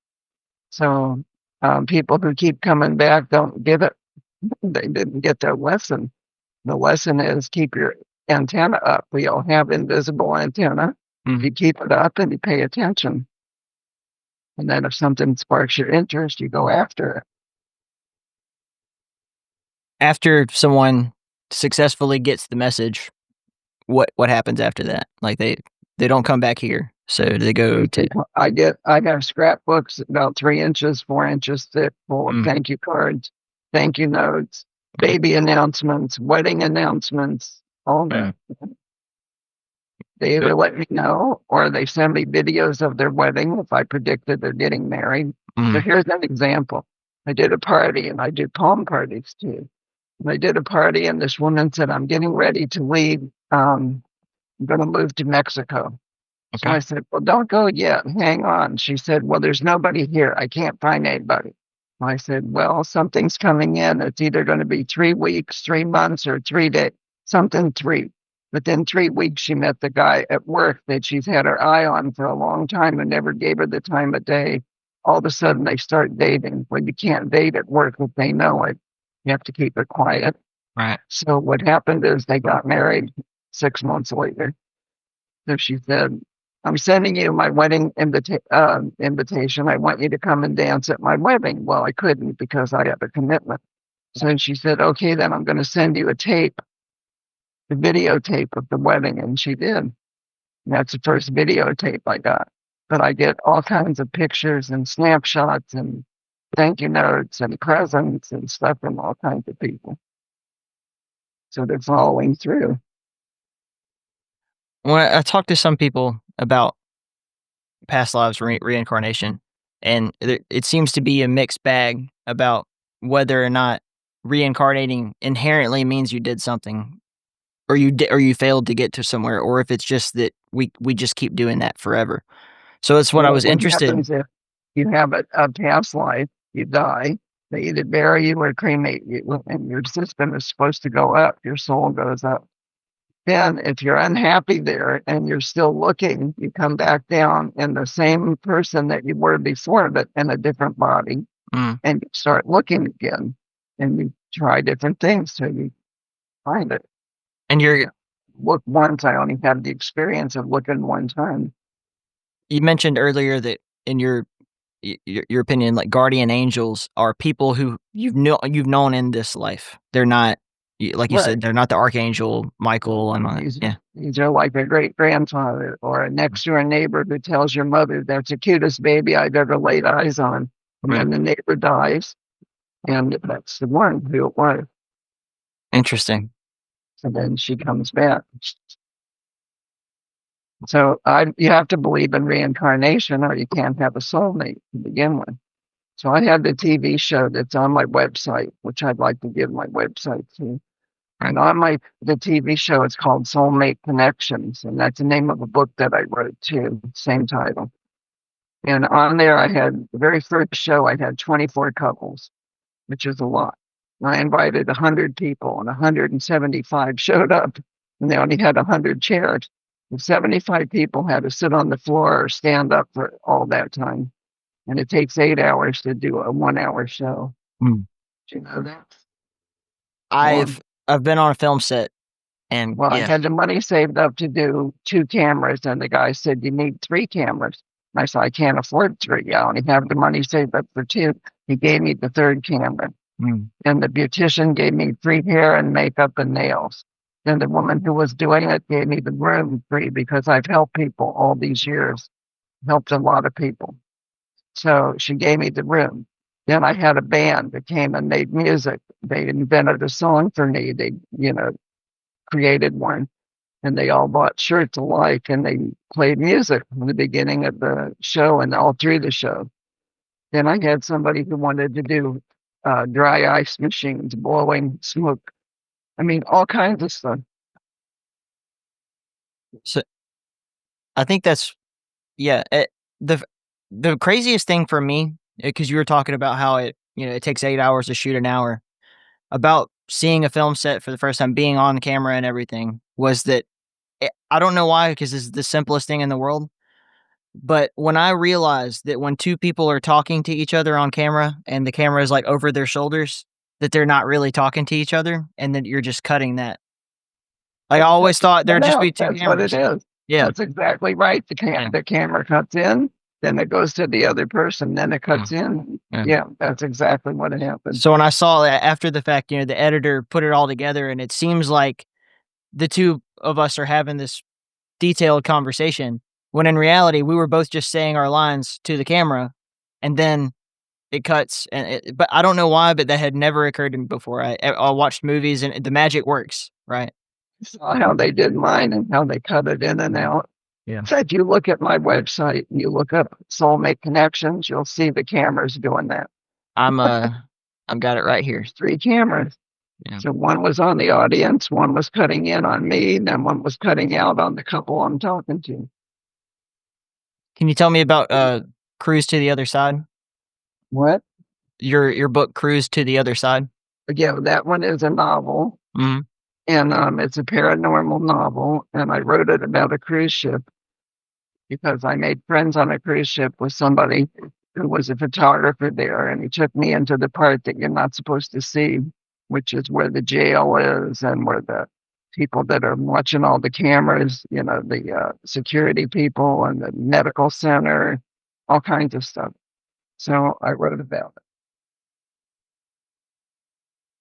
So people who keep coming back don't get it. They didn't get their lesson. The lesson is keep your antenna up. We all have invisible antenna. Mm. You keep it up and you pay attention. And then if something sparks your interest, you go after it. After someone successfully gets the message, what happens after that? Like they don't come back here. So they go to I have scrapbooks about 3 inches, 4 inches thick, full of thank you cards, thank you notes, baby announcements, wedding announcements, all that. They either let me know or they send me videos of their wedding if I predicted they're getting married. So here's an example. I did a party and I do palm parties too. And I did a party and this woman said, I'm getting ready to leave. I'm going to move to Mexico. So I said, well, don't go yet. Hang on. She said, well, there's nobody here. I can't find anybody. I said, well, something's coming in. It's either going to be 3 weeks, 3 months, or 3 days, something 3. Within 3 weeks, she met the guy at work that she's had her eye on for a long time and never gave her the time of day. All of a sudden, they start dating. Well, you can't date at work if they know it. You have to keep it quiet. Right. So what happened is they got married 6 months later. So she said, I'm sending you my wedding invitation. I want you to come and dance at my wedding. Well, I couldn't because I have a commitment. So she said, okay, then I'm going to send you a tape, the videotape of the wedding. And she did. And that's the first videotape I got. But I get all kinds of pictures and snapshots and thank you notes and presents and stuff from all kinds of people. So they're following through. when I talk to some people about past lives reincarnation, and it seems to be a mixed bag about whether or not reincarnating inherently means you did something or you failed to get to somewhere, or if it's just that we just keep doing that forever. So it's what I was interested in. What happens if you have a past life, you die, they either bury you or cremate you, and your system is supposed to go up, your soul goes up. Then if you're unhappy there and you're still looking, you come back down in the same person that you were before, but in a different body, and you start looking again, and you try different things till you find it. And you're look once. I only had the experience of looking one time. You mentioned earlier that in your opinion, like guardian angels are people who you've known in this life. They're not, like you said, they're not the archangel Michael and These are like a great grandfather or a next door neighbor who tells your mother, that's the cutest baby I've ever laid eyes on. And then the neighbor dies, and that's the one who it was. Interesting. So then she comes back. So you have to believe in reincarnation or you can't have a soulmate to begin with. So I had the TV show that's on my website, which I'd like to give my website to. And on the TV show, it's called Soulmate Connections, and that's the name of a book that I wrote too, same title. And on there, I had the very first show, I had 24 couples, which is a lot. I invited 100 people, and 175 showed up, and they only had 100 chairs. And 75 people had to sit on the floor or stand up for all that time. And it takes 8 hours to do a 1 hour show. Mm. Do you know that? I've been on a film set, and I had the money saved up to do 2 cameras, and the guy said, "You need 3 cameras." And I said, "I can't afford 3. I only have the money saved up for 2. He gave me the 3rd camera. And the beautician gave me free hair and makeup and nails. Then the woman who was doing it gave me the room free because I've helped people all these years, helped a lot of people. So she gave me the room. Then I had a band that came and made music. They invented a song for me. They, created one. And they all bought shirts alike and they played music from the beginning of the show and all through the show. Then I had somebody who wanted to do dry ice machines, blowing smoke. I mean, all kinds of stuff. So I think that's, the craziest thing for me, because you were talking about how it takes 8 hours to shoot an hour, about seeing a film set for the first time, being on camera and everything, was that I don't know why, because this is the simplest thing in the world. But when I realized that when 2 people are talking to each other on camera and the camera is like over their shoulders, that they're not really talking to each other and that you're just cutting that. Like, I always thought there'd just be 2 That's cameras. what it is. Yeah. That's exactly right. The camera cuts in, then it goes to the other person, then it cuts in. Yeah, that's exactly what happened. So when I saw that after the fact, the editor put it all together, and it seems like the 2 of us are having this detailed conversation, when in reality we were both just saying our lines to the camera, and then it cuts. But I don't know why, but that had never occurred to me before. I watched movies, and the magic works, right? You saw how they did mine and how they cut it in and out. Yeah. So if you look at my website and you look up Soulmate Connections, you'll see the cameras doing that. I've got it right here. There's 3 cameras. Yeah. So one was on the audience, one was cutting in on me, and then one was cutting out on the couple I'm talking to. Can you tell me about Cruise to the Other Side? What? Your book, Cruise to the Other Side? Yeah, that one is a novel. Mm-hmm. And it's a paranormal novel, and I wrote it about a cruise ship because I made friends on a cruise ship with somebody who was a photographer there, and he took me into the part that you're not supposed to see, which is where the jail is and where the people that are watching all the cameras, the security people and the medical center, all kinds of stuff. So I wrote about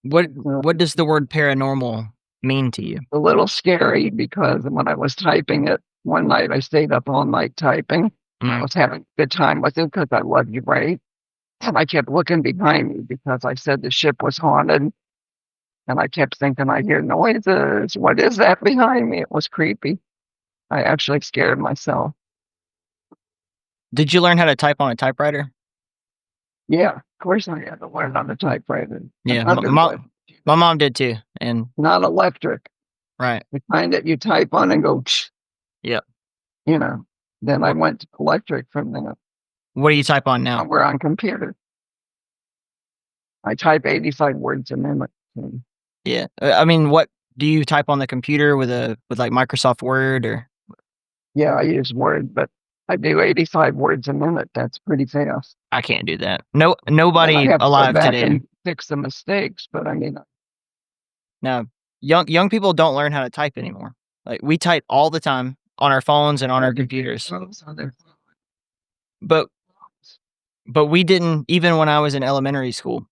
it. What does the word paranormal mean to you? A little scary because when I was typing it one night, I stayed up all night typing. I was having a good time with it because I love you, right? And I kept looking behind me because I said the ship was haunted. And I kept thinking, I hear noises. What is that behind me? It was creepy. I actually scared myself. Did you learn how to type on a typewriter? Yeah, of course I had to learn on the typewriter. Yeah, my mom did too. And not electric. Right. The kind that you type on and go, psh. Yeah. Then I went to electric from there. What do you type on now? We're on computer. I type 85 words a minute. Yeah. I mean, what do you type on the computer with like Microsoft Word or? Yeah, I use Word, but I do 85 words a minute. That's pretty fast. I can't do that. Nobody alive today. And fix the mistakes, but I mean. No, young people don't learn how to type anymore. Like, we type all the time on our phones and on our computers. But we didn't, even when I was in elementary school.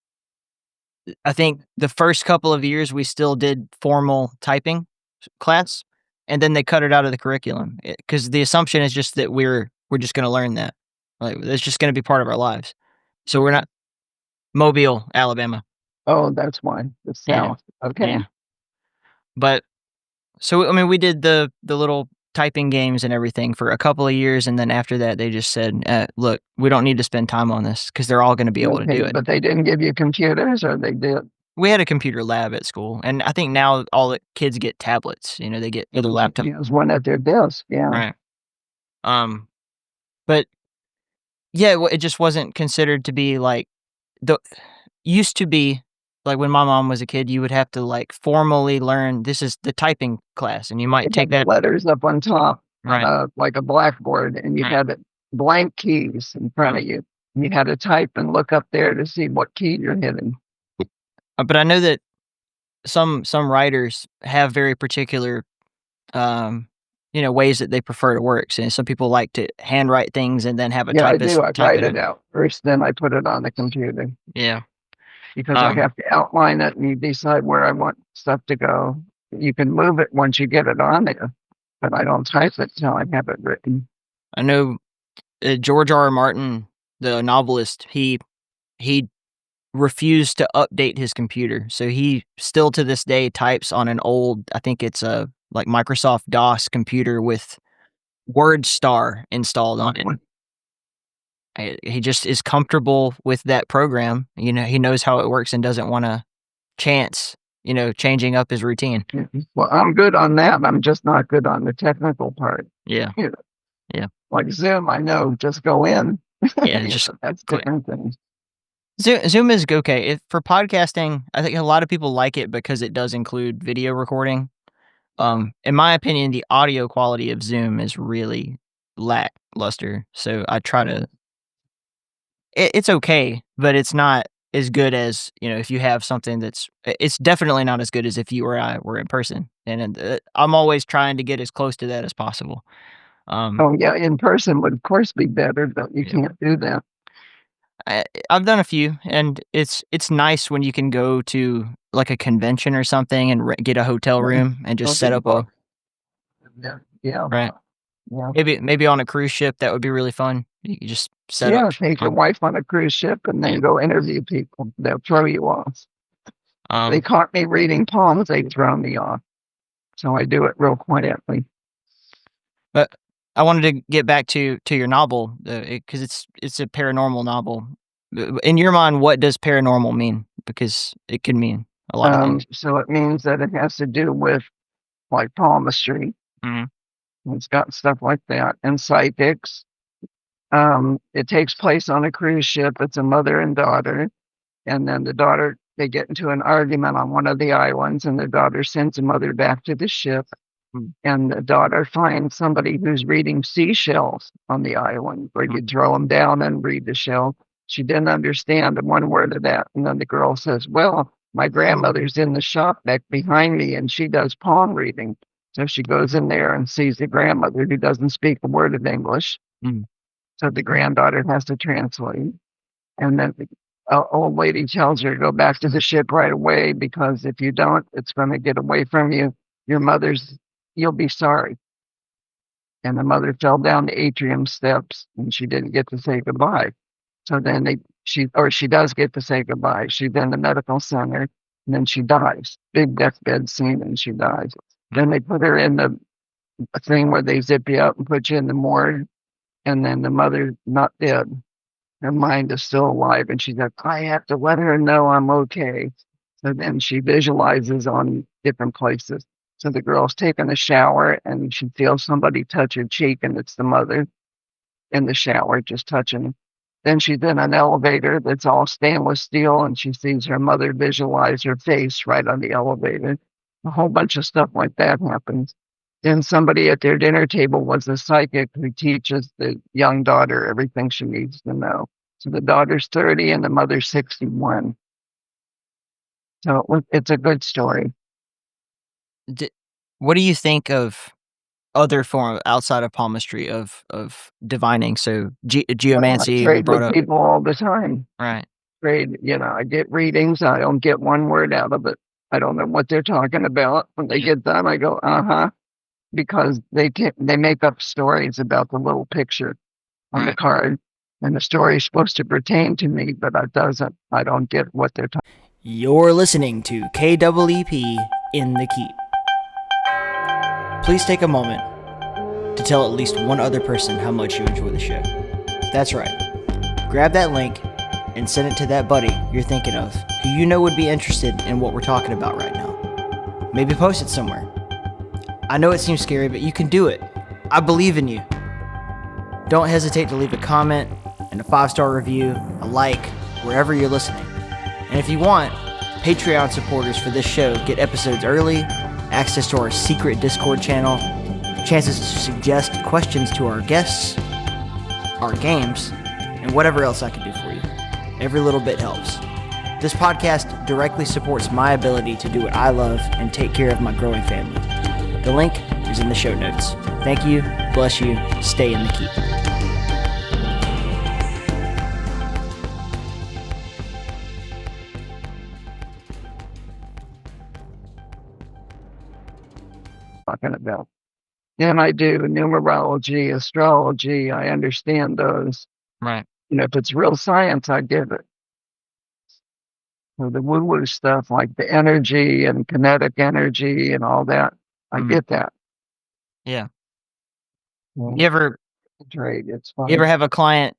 I think the first couple of years we still did formal typing class, and then they cut it out of the curriculum because the assumption is just that we're just going to learn that. Like, it's just going to be part of our lives. So we're not. Mobile, Alabama. Oh, that's why. The South. Yeah. Okay. Yeah. But so, I mean, we did the little typing games and everything for a couple of years, and then after that, they just said, "Look, we don't need to spend time on this because they're all going to be able to do it." But they didn't give you computers, or they did? We had a computer lab at school, and I think now all the kids get tablets. They get other laptops. There's one at their desk. Yeah. Right. But yeah, it just wasn't considered to be like used to be like when my mom was a kid, you would have to like formally learn this is the typing class, and you might take that letters up on top, right, like a blackboard, and you had blank keys in front of you. And you had to type and look up there to see what key you're hitting. But I know that some writers have very particular, ways that they prefer to work. So some people like to handwrite things and then have a typist. I do. I write it out first, then I put it on the computer. Yeah. Because I have to outline it, and you decide where I want stuff to go. You can move it once you get it on there, but I don't type it until I have it written. I know George R. R. Martin, the novelist, he refused to update his computer. So he still to this day types on an old, I think it's a like Microsoft DOS computer with WordStar installed on it. He just is comfortable with that program. He knows how it works and doesn't want to chance, changing up his routine. Well, I'm good on that. I'm just not good on the technical part. Yeah. Yeah. Like Zoom, I know, just go in. Yeah, just that's different things. Zoom is okay. For podcasting, I think a lot of people like it because it does include video recording. In my opinion, the audio quality of Zoom is really lackluster. So I try to... It's okay, but it's not as good as, if you have something it's definitely not as good as if you or I were in person. And I'm always trying to get as close to that as possible. In person would of course be better, but you can't do that. I've done a few, and it's nice when you can go to like a convention or something and get a hotel room and just set up a... Yeah. Right. Yeah. Maybe on a cruise ship, that would be really fun. You could just set up. Take your wife on a cruise ship and then go interview people. They'll throw you off. They caught me reading palms, they'd throw me off. So I do it real quietly. But I wanted to get back to your novel, because it's a paranormal novel. In your mind, what does paranormal mean? Because it can mean a lot of things. So it means that it has to do with like palmistry. Mm-hmm. It's got stuff like that. And psychics. It takes place on a cruise ship. It's a mother and daughter. And then the daughter, they get into an argument on one of the islands, and the daughter sends the mother back to the ship. And the daughter finds somebody who's reading seashells on the island, where you throw them down and read the shell. She didn't understand one word of that. And then the girl says, well, my grandmother's in the shop back behind me, and she does palm reading. So she goes in there and sees the grandmother who doesn't speak a word of English. So the granddaughter has to translate. And then the old lady tells her to go back to the ship right away, because if you don't, it's going to get away from you. You'll be sorry. And the mother fell down the atrium steps, and she didn't get to say goodbye. So then she does get to say goodbye. She's in the medical center, and then she dies. Big deathbed scene, and she dies. Then they put her in the thing where they zip you up and put you in the morgue. And then the mother's not dead. Her mind is still alive. And she's like, I have to let her know I'm okay. So then she visualizes on different places. So the girl's taking a shower, and she feels somebody touch her cheek, and it's the mother in the shower just touching her. Then she's in an elevator that's all stainless steel, and she sees her mother visualize her face right on the elevator. A whole bunch of stuff like that happens. Then somebody at their dinner table was a psychic who teaches the young daughter everything she needs to know. So the daughter's 30 and the mother's 61. So it's a good story. What do you think of other form outside of palmistry of divining? So geomancy. I trade with people all the time. Right. I get readings. I don't get one word out of it. I don't know what they're talking about. When they get done, I go, because they make up stories about the little picture on the card, and the story is supposed to pertain to me, but it doesn't. I don't get what they're talking. You're listening to KEEP in the Keep. Please take a moment to tell at least one other person how much you enjoy the show. That's right. Grab that link and send it to that buddy you're thinking of who you know would be interested in what we're talking about right now. Maybe post it somewhere. I know it seems scary, but you can do it. I believe in you. Don't hesitate to leave a comment and a 5-star review, a like, wherever you're listening. And if you want, Patreon supporters for this show get episodes early, access to our secret Discord channel, chances to suggest questions to our guests, our games, and whatever else I can do for you. Every little bit helps. This podcast directly supports my ability to do what I love and take care of my growing family. The link is in the show notes. Thank you, bless you, stay in the keep. Talking about. And I do numerology, astrology. I understand those. Right. If it's real science, I give it. So the woo-woo stuff, like the energy and kinetic energy and all that, I get that. Yeah. Well, You ever it's fine. you ever have a client,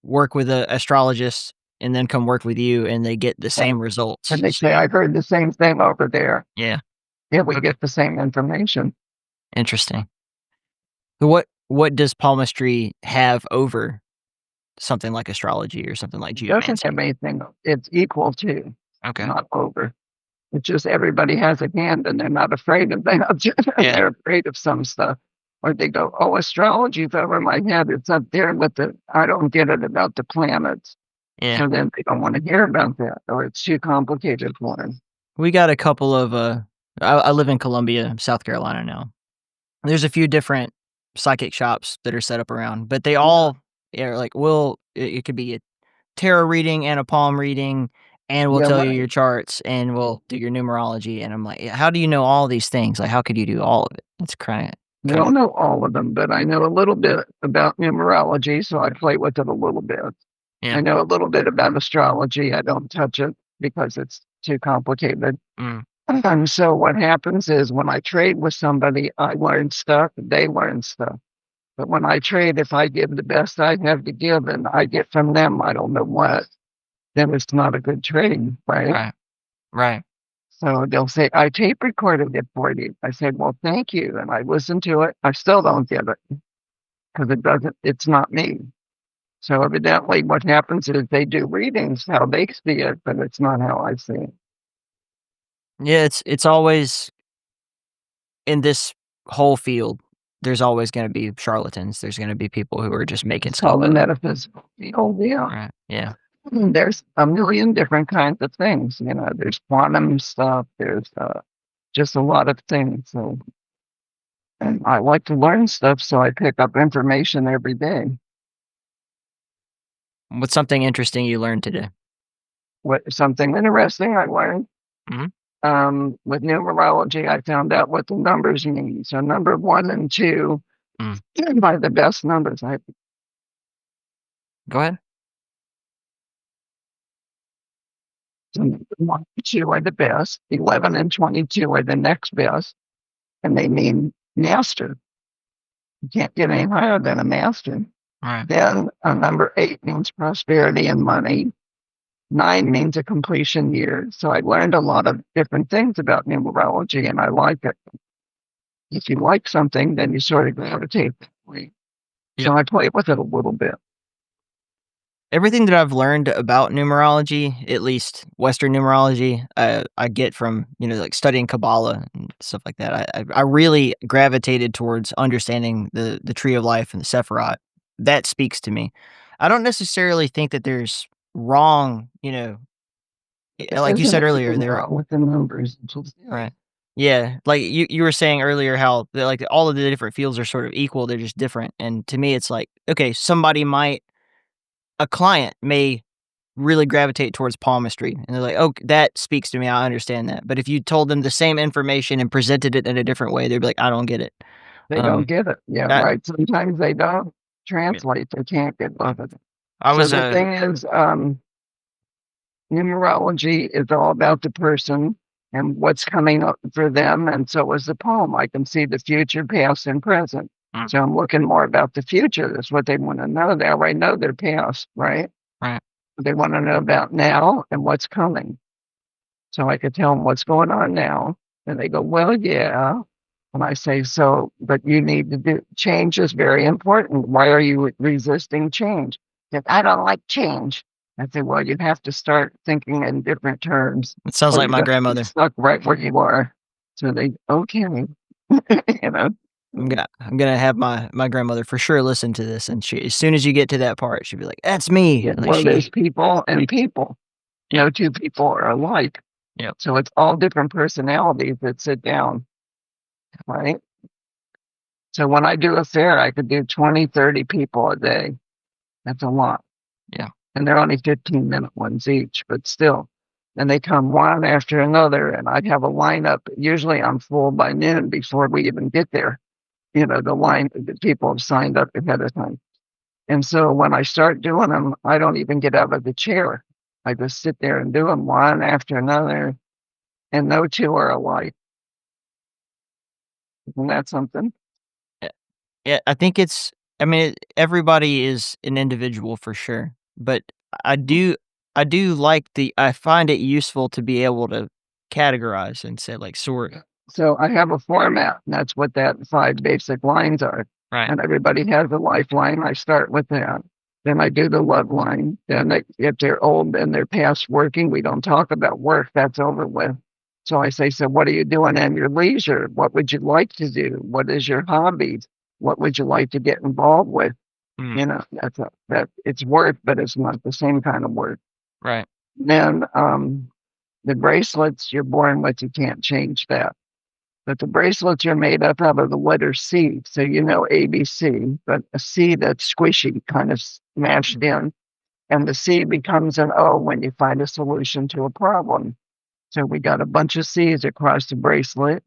work with an astrologist and then come work with you and they get the same results? And they say, I heard the same thing over there. Yeah. Yeah, we get the same information. Interesting. What does palmistry have over something like astrology or something like It doesn't geomancy? have anything. It's equal to, Okay. not over. It's just everybody has a hand and they're not afraid of that. Yeah. They're afraid of some stuff. Or they go, oh, astrology's over my head. It's up there with I don't get it about the planets. Yeah. So then they don't want to hear about that. Or it's too complicated for them. We got a couple of I live in Columbia, South Carolina now. There's a few different psychic shops that are set up around, but they all are like, it could be a tarot reading and a palm reading, and we'll tell you your charts, and we'll do your numerology. And I'm like, how do you know all these things? Like, how could you do all of it? It's crying. I don't know all of them, but I know a little bit about numerology, so I play with it a little bit. Yeah. I know a little bit about astrology. I don't touch it because it's too complicated. And so what happens is when I trade with somebody, I learn stuff, they learn stuff. But when I trade, if I give the best I have to give and I get from them, I don't know what, then it's not a good trade, right? Right. So they'll say, I tape recorded it for you. I said, well, thank you. And I listen to it. I still don't get it because it's not me. So evidently what happens is they do readings how they see it, but it's not how I see it. Yeah, it's always in this whole field. There's always going to be charlatans. There's going to be people who are just making It's stuff called the up. metaphysical field, yeah. Right. Yeah. There's a million different kinds of things. There's quantum stuff. There's just a lot of things. So, and I like to learn stuff, so I pick up information every day. What's something interesting you learned today? Something interesting I learned. With numerology, I found out what the numbers mean. So number 1 and 2 are the best numbers. Go ahead. So number 1 and 2 are the best. 11 and 22 are the next best. And they mean master. You can't get any higher than a master. Right. Then number 8 means prosperity and money. 9 means a completion year. So I learned a lot of different things about numerology, and I like it. If you like something, then you sort of gravitate that way. Yep. So I play with it a little bit. Everything that I've learned about numerology, at least Western numerology, I get from, like studying Kabbalah and stuff like that. I really gravitated towards understanding the tree of life and the Sephiroth. That speaks to me. I don't necessarily think that there's wrong, like you said earlier, there with the numbers. Right. Yeah, like you were saying earlier how like all of the different fields are sort of equal, they're just different. And to me it's like, okay, a client may really gravitate towards palmistry and they're like, oh, that speaks to me, I understand that. But if you told them the same information and presented it in a different way, they'd be like, I don't get it. They don't get it. Yeah, right. Sometimes they don't translate. They can't get both of them. The thing is, numerology is all about the person and what's coming up for them, and so is the poem. I can see the future, past, and present. So I'm looking more about the future. That's what they want to know. They already know their past, right? Right. They want to know about now and what's coming. So I could tell them what's going on now. And they go, well, yeah. And I say, so, but you need to do, change is very important. Why are you resisting change? Because I don't like change. I say, well, you have to start thinking in different terms. It sounds or like you're my gonna be grandmother. stuck right where you are. So they, okay. You know, I'm gonna have my grandmother for sure listen to this, and she, as soon as you get to that part, she'll be like, "That's me." Like well, there's people and people. No two people are alike. Yep. So it's all different personalities that sit down, right? So when I do a fair, I could do 20, 30 people a day. That's a lot. Yeah. And they're only 15-minute ones each, but still. And they come one after another, and I'd have a lineup. Usually I'm full by noon before we even get there. You know, the people have signed up ahead of time. And so when I start doing them, I don't even get out of the chair. I just sit there and do them one after another, and no two are alike. Isn't that something? Yeah, I think it's. I mean, everybody is an individual for sure, but I do, I do like the. I find it useful to be able to categorize and say like sort. So I have a format, and that's what that 5 basic lines are. Right. And everybody has a lifeline. I start with that. Then I do the love line. Then if they're old and they're past working, we don't talk about work. That's over with. So I say, so what are you doing in your leisure? What would you like to do? What is your hobbies? What would you like to get involved with? You know, that it's work, but it's not the same kind of work. Right. Then the bracelets you're born with, you can't change that. But the bracelets are made up out of the letter C. So you know ABC, but a C that's squishy, kind of smashed in. And the C becomes an O when you find a solution to a problem. So we got a bunch of C's across the bracelet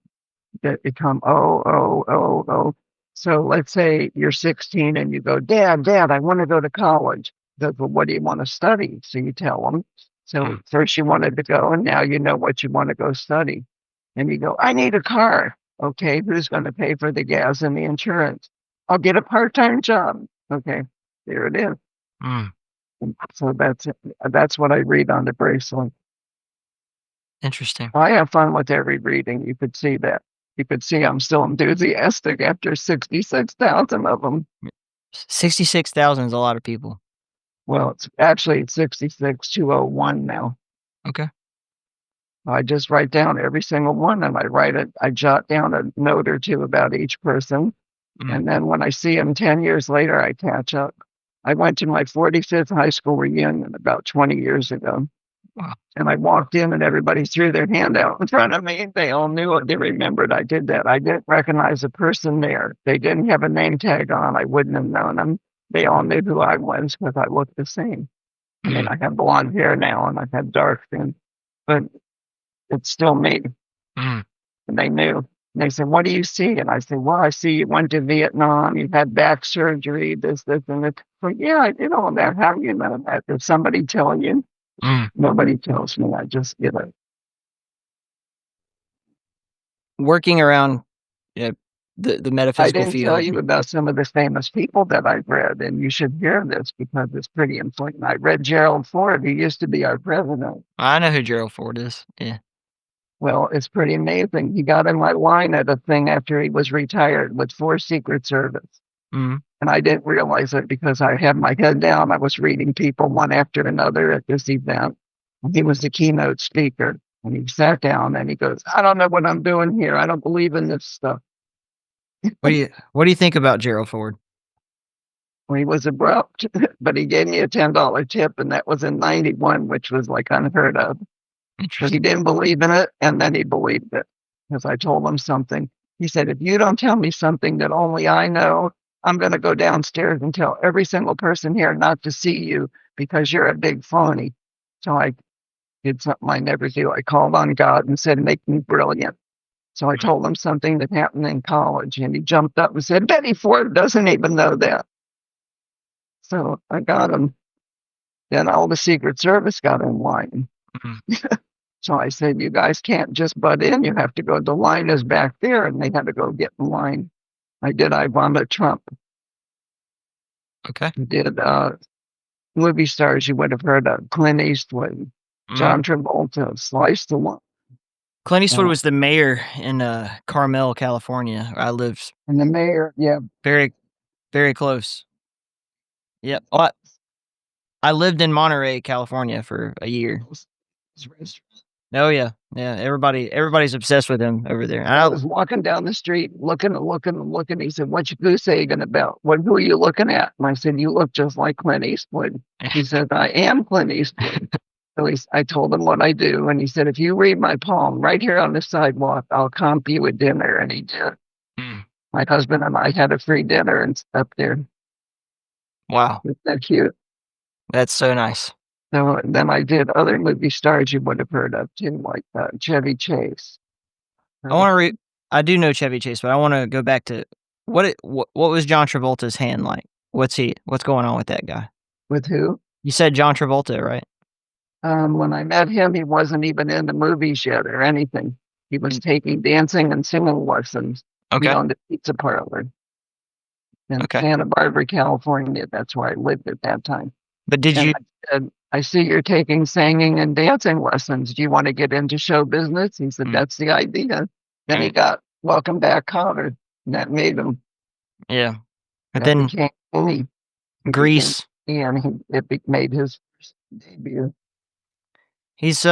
that become O, O, O, O. So let's say you're 16 and you go, Dad, I want to go to college. They go, well, what do you want to study? So you tell them. So first you wanted to go, and now you know what you want to go study. And you go, I need a car. Okay, who's going to pay for the gas and the insurance? I'll get a part-time job. Okay, there it is. So that's what I read on the bracelet. Interesting. I have fun with every reading. You could see that. You could see I'm still enthusiastic after 66,000 of them. 66,000 is a lot of people. Well, it's actually 66,201 now. Okay. I just write down every single one, and I jot down a note or two about each person. And then when I see them 10 years later, I catch up. I went to my 45th high school reunion about 20 years ago. Wow. And I walked in and everybody threw their hand out in front of me. They all knew it. They remembered I did that. I didn't recognize a person there. They didn't have a name tag on. I wouldn't have known them. They all knew who I was because I looked the same. I mean, I have blonde hair now and I've had dark skin, but it's still me. And they knew. And they said, what do you see? And I said, well, I see you went to Vietnam. You had back surgery, this, and this. Well, yeah, I did all that. How do you know that? Did somebody tell you? Nobody tells me. I just get it. Working around the metaphysical I didn't field. tell you about some of the famous people that I've read, and you should hear this because it's pretty important. I read Gerald Ford. He used to be our president. I know who Gerald Ford is. Yeah. Well, it's pretty amazing. He got in my line at a thing after he was retired with 4 Secret Service. And I didn't realize it because I had my head down. I was reading people one after another at this event. And he was the keynote speaker. And he sat down and he goes, I don't know what I'm doing here. I don't believe in this stuff. What do you think about Gerald Ford? Well, he was abrupt, but he gave me a $10 tip, and that was in '91, which was like unheard of. Because he didn't believe in it, and then he believed it. Because I told him something. He said, if you don't tell me something that only I know, I'm going to go downstairs and tell every single person here not to see you because you're a big phony. So I did something I never do. I called on God and said, make me brilliant. So I told him something that happened in college, and he jumped up and said, Betty Ford doesn't even know that. So I got him. Then all the Secret Service got in line. So I said, you guys can't just butt in. You have to go. The line is back there. And they had to go get in line. I did Ivana Trump. Okay. I did movie stars you would have heard of: Clint Eastwood, John Travolta, Slice the One. Clint Eastwood was the mayor in Carmel, California, where I lived. And the mayor, yeah. Very, very close. Yep. Well, I lived in Monterey, California for a year. Oh yeah, yeah. Everybody's obsessed with him over there. I was walking down the street, looking. He said, "What you goose egging about? Who are you looking at?" And I said, "You look just like Clint Eastwood." He said, "I am Clint Eastwood." So I told him what I do, and he said, "If you read my palm right here on the sidewalk, I'll comp you a dinner." And he did. My husband and I had a free dinner and up there. Wow, Isn't that cute? That's so nice. So then I did other movie stars you would have heard of too, like Chevy Chase. I do know Chevy Chase, but I want to go back to what was John Travolta's hand like? What's going on with that guy? With who? You said John Travolta, right? When I met him, he wasn't even in the movies yet or anything. He was taking dancing and singing lessons. Okay. He owned a pizza parlor in Santa Barbara, California. That's where I lived at that time. But did you? I said, "I see you're taking singing and dancing lessons. Do you want to get into show business?" He said, "That's the idea." Then he got Welcome Back Cotter, and that made him. Yeah. But that then became me. Grease. And it made his first debut. He's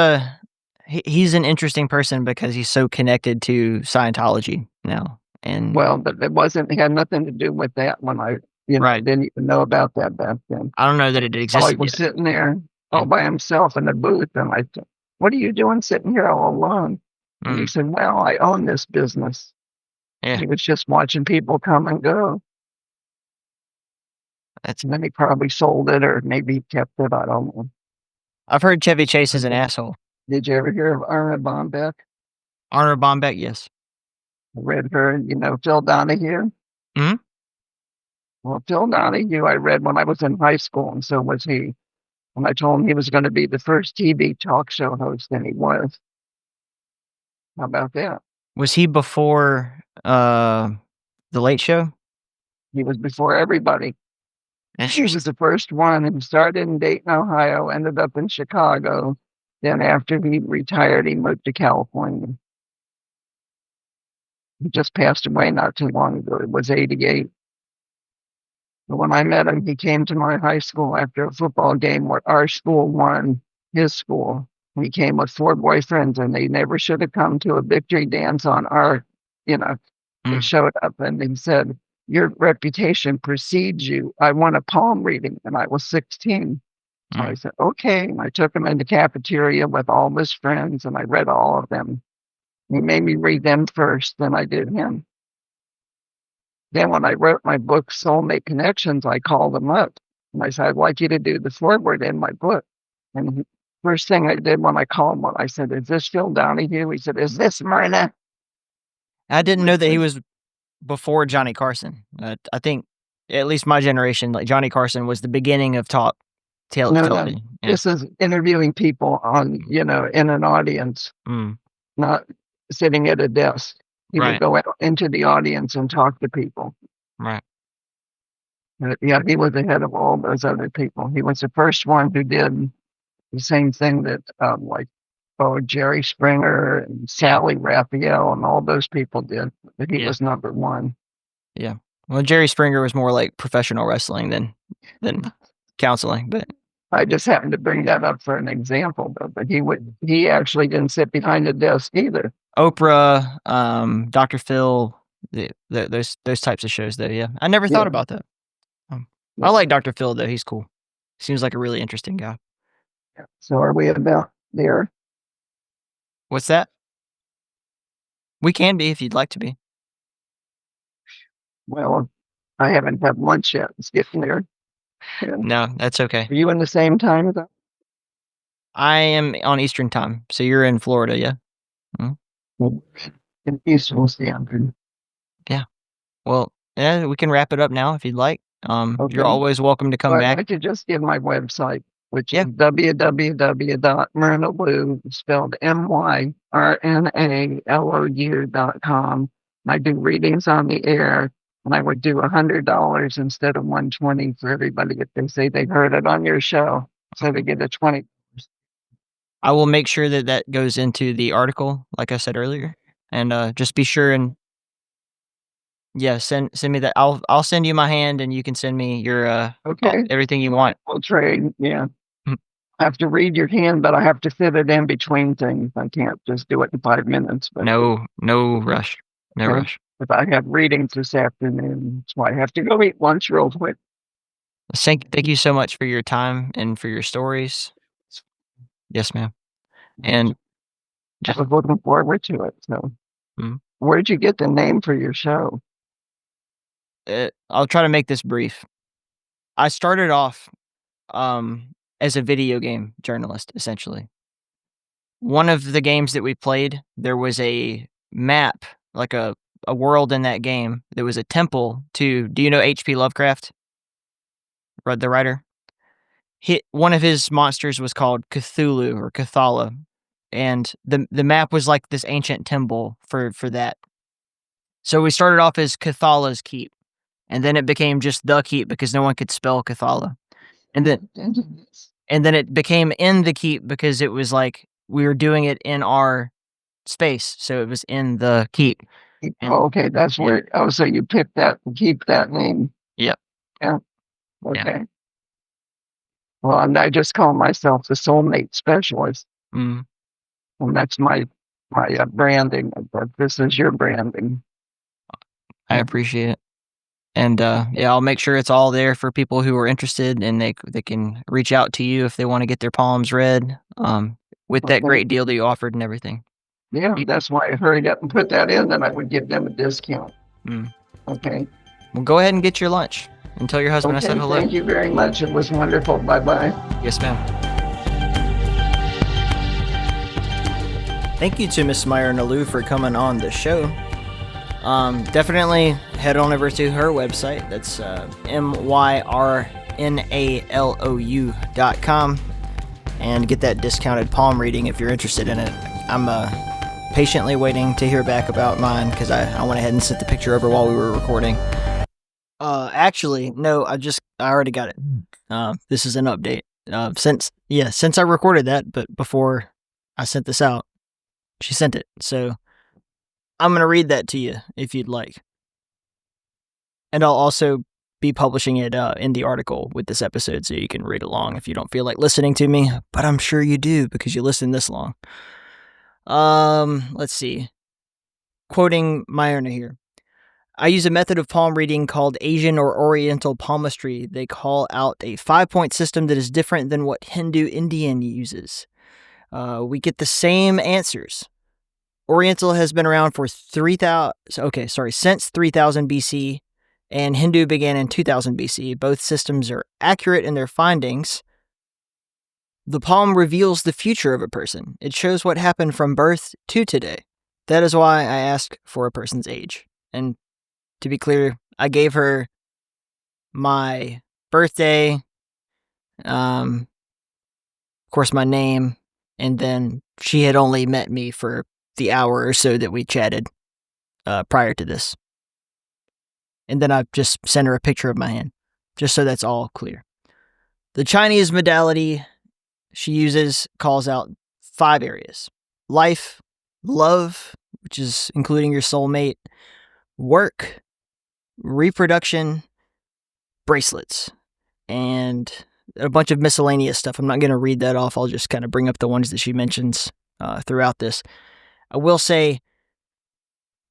he's an interesting person because he's so connected to Scientology now. And well, but it had nothing to do with that when I didn't even know about that back then. I don't know that it existed. I was sitting there all by himself in the booth, and I said, "What are you doing sitting here all alone?" And he said, "Well, I own this business." Yeah. He was just watching people come and go. And then he probably sold it, or maybe kept it. I don't know. I've heard Chevy Chase is an asshole. Did you ever hear of Arna Bombeck? Arna Bombeck, yes. I read her, Phil Donahue. Hmm. Well, Phil Donahue, I read when I was in high school, and so was he. And I told him he was going to be the first TV talk show host, and he was. How about that? Was he before The Late Show? He was before everybody. He was the first one, and started in Dayton, Ohio, ended up in Chicago. Then after he retired, he moved to California. He just passed away not too long ago. It was 88. But when I met him, he came to my high school after a football game where our school won his school. He came with 4 boyfriends, and they never should have come to a victory dance on our, They showed up, and he said, "Your reputation precedes you. I want a palm reading." And I was 16. So I said, "Okay." And I took him in the cafeteria with all of his friends, and I read all of them. He made me read them first, then I did him. Then when I wrote my book, Soulmate Connections, I called him up. And I said, "I'd like you to do the foreword in my book." And first thing I did when I called him, I said, "Is this Phil Donahue?" He said, "Is this Myrna?" I didn't know that he was before Johnny Carson. I think, at least my generation, like Johnny Carson was the beginning of television. No. This is interviewing people on, in an audience, not sitting at a desk. He would go out into the audience and talk to people. Right. Yeah, he was ahead of all those other people. He was the first one who did the same thing that, Jerry Springer and Sally Raphael and all those people did. But he was number one. Yeah. Well, Jerry Springer was more like professional wrestling than counseling, but I just happened to bring that up for an example, though. But he actually didn't sit behind the desk either. Oprah, Dr. Phil, those types of shows, though. Yeah, I never thought about that. I like Dr. Phil, though. He's cool. Seems like a really interesting guy. So are we about there? What's that? We can be if you'd like to be. Well, I haven't had lunch yet. It's getting there. Yeah. No, that's okay. Are you in the same time as that? I am on Eastern time, so you're in Florida, yeah? In Eastern Standard. Yeah. Well, yeah, we can wrap it up now if you'd like. You're always welcome to come back. I could just give my website, which is www.myrnalou, spelled MYRNALOU.com. I do readings on the air. And I would do $100 instead of $120 for everybody if they say they heard it on your show. So they get a 20. I will make sure that that goes into the article, like I said earlier, and just be sure and send me that. I'll send you my hand, and you can send me your Okay. everything you want. We'll trade. Yeah. Hmm. I have to read your hand, but I have to fit it in between things. I can't just do it in 5 minutes. But No rush. No Okay. rush. If I have readings this afternoon, that's why I have to go eat lunch real quick. Thank you so much for your time and for your stories. Yes, ma'am. And I was looking forward to it. So, where'd you get the name for your show? I'll try to make this brief. I started off as a video game journalist, essentially. One of the games that we played, there was a map, like a world in that game. There was a temple to, do you know H.P. Lovecraft? Read the writer? One of his monsters was called Cthulhu or Cthulhu, and the map was like this ancient temple for that. So we started off as Cthulhu's Keep, and then it became just the Keep because no one could spell Cthulhu. And then it became In the Keep because it was like we were doing it in our space, so it was In the Keep. Okay, that's where. Oh, so you picked that and keep that name. Yep. Yeah. Okay. Yeah. Well, and I just call myself the soulmate specialist, Mm. and that's my branding. But this is your branding. I appreciate it. And I'll make sure it's all there for people who are interested, and they can reach out to you if they want to get their palms read with that great deal that you offered and everything. Yeah, that's why I hurried up and put that in, then I would give them a discount. Mm. Okay. Well, go ahead and get your lunch and tell your husband I said hello. Thank you very much. It was wonderful. Bye-bye. Yes, ma'am. Thank you to Miss Myrna Lou for coming on the show. Definitely head on over to her website. That's myrnalou.com and get that discounted palm reading if you're interested in it. I'm patiently waiting to hear back about mine because I went ahead and sent the picture over while we were recording. Actually, no, I already got it. This is an update. Since I recorded that, but before I sent this out, she sent it. So I'm going to read that to you if you'd like. And I'll also be publishing it in the article with this episode so you can read along if you don't feel like listening to me, but I'm sure you do because you listen this long. Let's see. Quoting Myrna here. I use a method of palm reading called Asian or oriental palmistry. They call out a 5-point system that is different than what Hindu Indian uses. We get the same answers. Oriental has been around for since 3000 BC, and Hindu began in 2000 BC. Both systems are accurate in their findings. The palm reveals the future of a person. It shows what happened from birth to today. That is why I ask for a person's age. And to be clear, I gave her my birthday, of course my name, and then she had only met me for the hour or so that we chatted prior to this. And then I just sent her a picture of my hand, just so that's all clear. The Chinese modality she uses calls out 5 areas: life, love, which is including your soulmate, work, reproduction, bracelets, and a bunch of miscellaneous stuff. I'm not going to read that off. I'll just kind of bring up the ones that she mentions throughout this. I will say,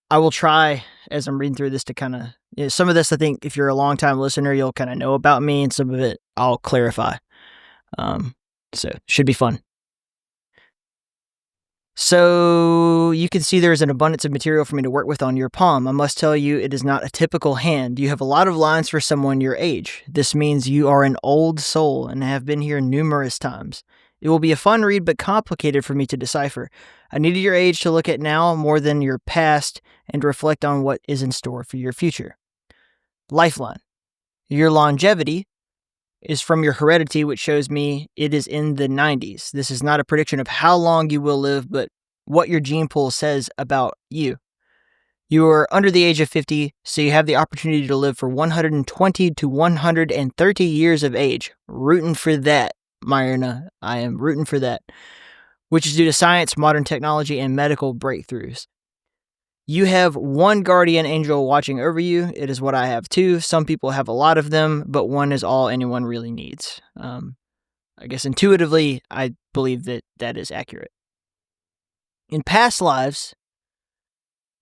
I will try, as I'm reading through this, to kind of, some of this I think if you're a long-time listener, you'll kind of know about me, and some of it I'll clarify. So, should be fun. So, you can see there's an abundance of material for me to work with on your palm. I must tell you, it is not a typical hand. You have a lot of lines for someone your age. This means you are an old soul and have been here numerous times. It will be a fun read, but complicated for me to decipher. I needed your age to look at now more than your past and reflect on what is in store for your future. Lifeline. Your longevity is from your heredity, which shows me it is in the 90s. This is not a prediction of how long you will live, but what your gene pool says about you. You are under the age of 50, so you have the opportunity to live for 120 to 130 years of age. Rooting for that, Myrna. I am rooting for that. Which is due to science, modern technology, and medical breakthroughs. You have one guardian angel watching over you. It is what I have too. Some people have a lot of them, but one is all anyone really needs. I guess intuitively, I believe that that is accurate. In past lives,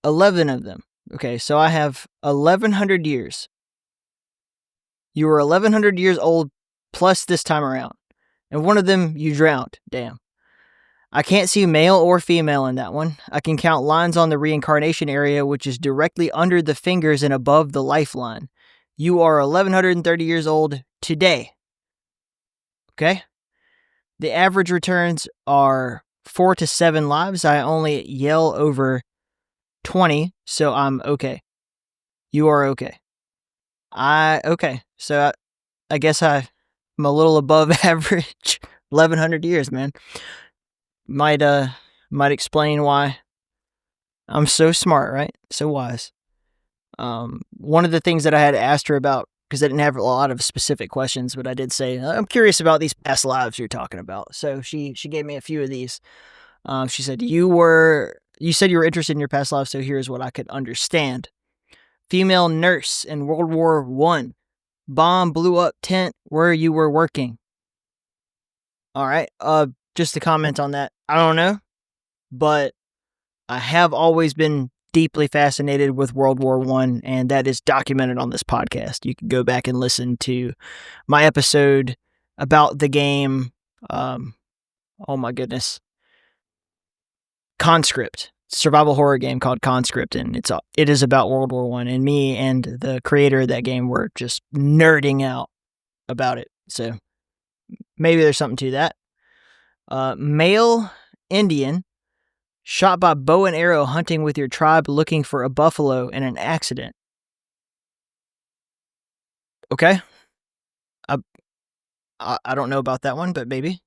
11 of them. Okay, so I have 1,100 years. You were 1,100 years old plus this time around. And one of them, you drowned. Damn. I can't see male or female in that one. I can count lines on the reincarnation area, which is directly under the fingers and above the lifeline. You are 1,130 years old today. Okay? The average returns are 4 to 7 lives. I only yell over 20, so I'm okay. You are okay. Okay. So I guess I'm a little above average. 1,100 years, man. Might explain why I'm so smart, right? So wise. One of the things that I had asked her about, because I didn't have a lot of specific questions, but I did say, I'm curious about these past lives you're talking about. So she gave me a few of these. She said, you said you were interested in your past life, so here's what I could understand. Female nurse in World War I. Bomb blew up tent where you were working. All right. Just to comment on that, I don't know, but I have always been deeply fascinated with World War I, and that is documented on this podcast. You can go back and listen to my episode about the game. Oh my goodness. Conscript. Survival horror game called Conscript, and it is about World War I, and me and the creator of that game were just nerding out about it. So maybe there's something to that. Male Indian shot by bow and arrow hunting with your tribe looking for a buffalo in an accident. Okay. I don't know about that one, but maybe,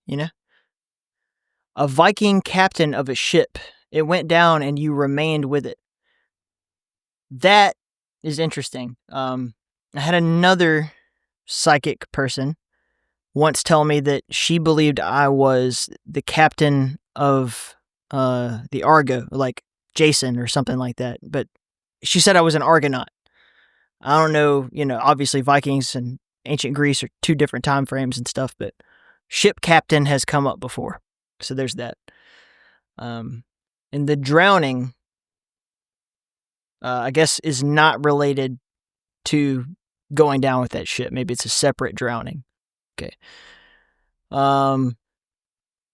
A Viking captain of a ship. It went down and you remained with it. That is interesting. I had another psychic person once tell me that she believed I was the captain of the Argo, like Jason or something like that. But she said I was an Argonaut. I don't know, obviously Vikings and ancient Greece are two different time frames and stuff, but ship captain has come up before. So there's that. And the drowning, I guess, is not related to going down with that ship. Maybe it's a separate drowning. Okay.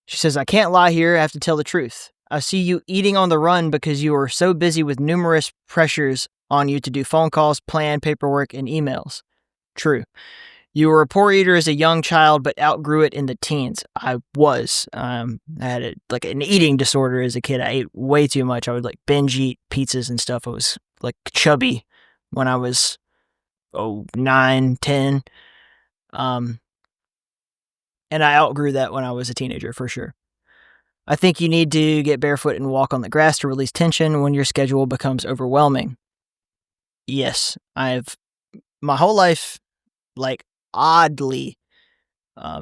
She says, I can't lie here. I have to tell the truth. I see you eating on the run because you are so busy with numerous pressures on you to do phone calls, plan, paperwork, and emails. True. You were a poor eater as a young child, but outgrew it in the teens. I was. I had an eating disorder as a kid. I ate way too much. I would binge eat pizzas and stuff. I was chubby when I was 9, 10. And I outgrew that when I was a teenager, for sure. I think you need to get barefoot and walk on the grass to release tension when your schedule becomes overwhelming. Yes, my whole life, oddly,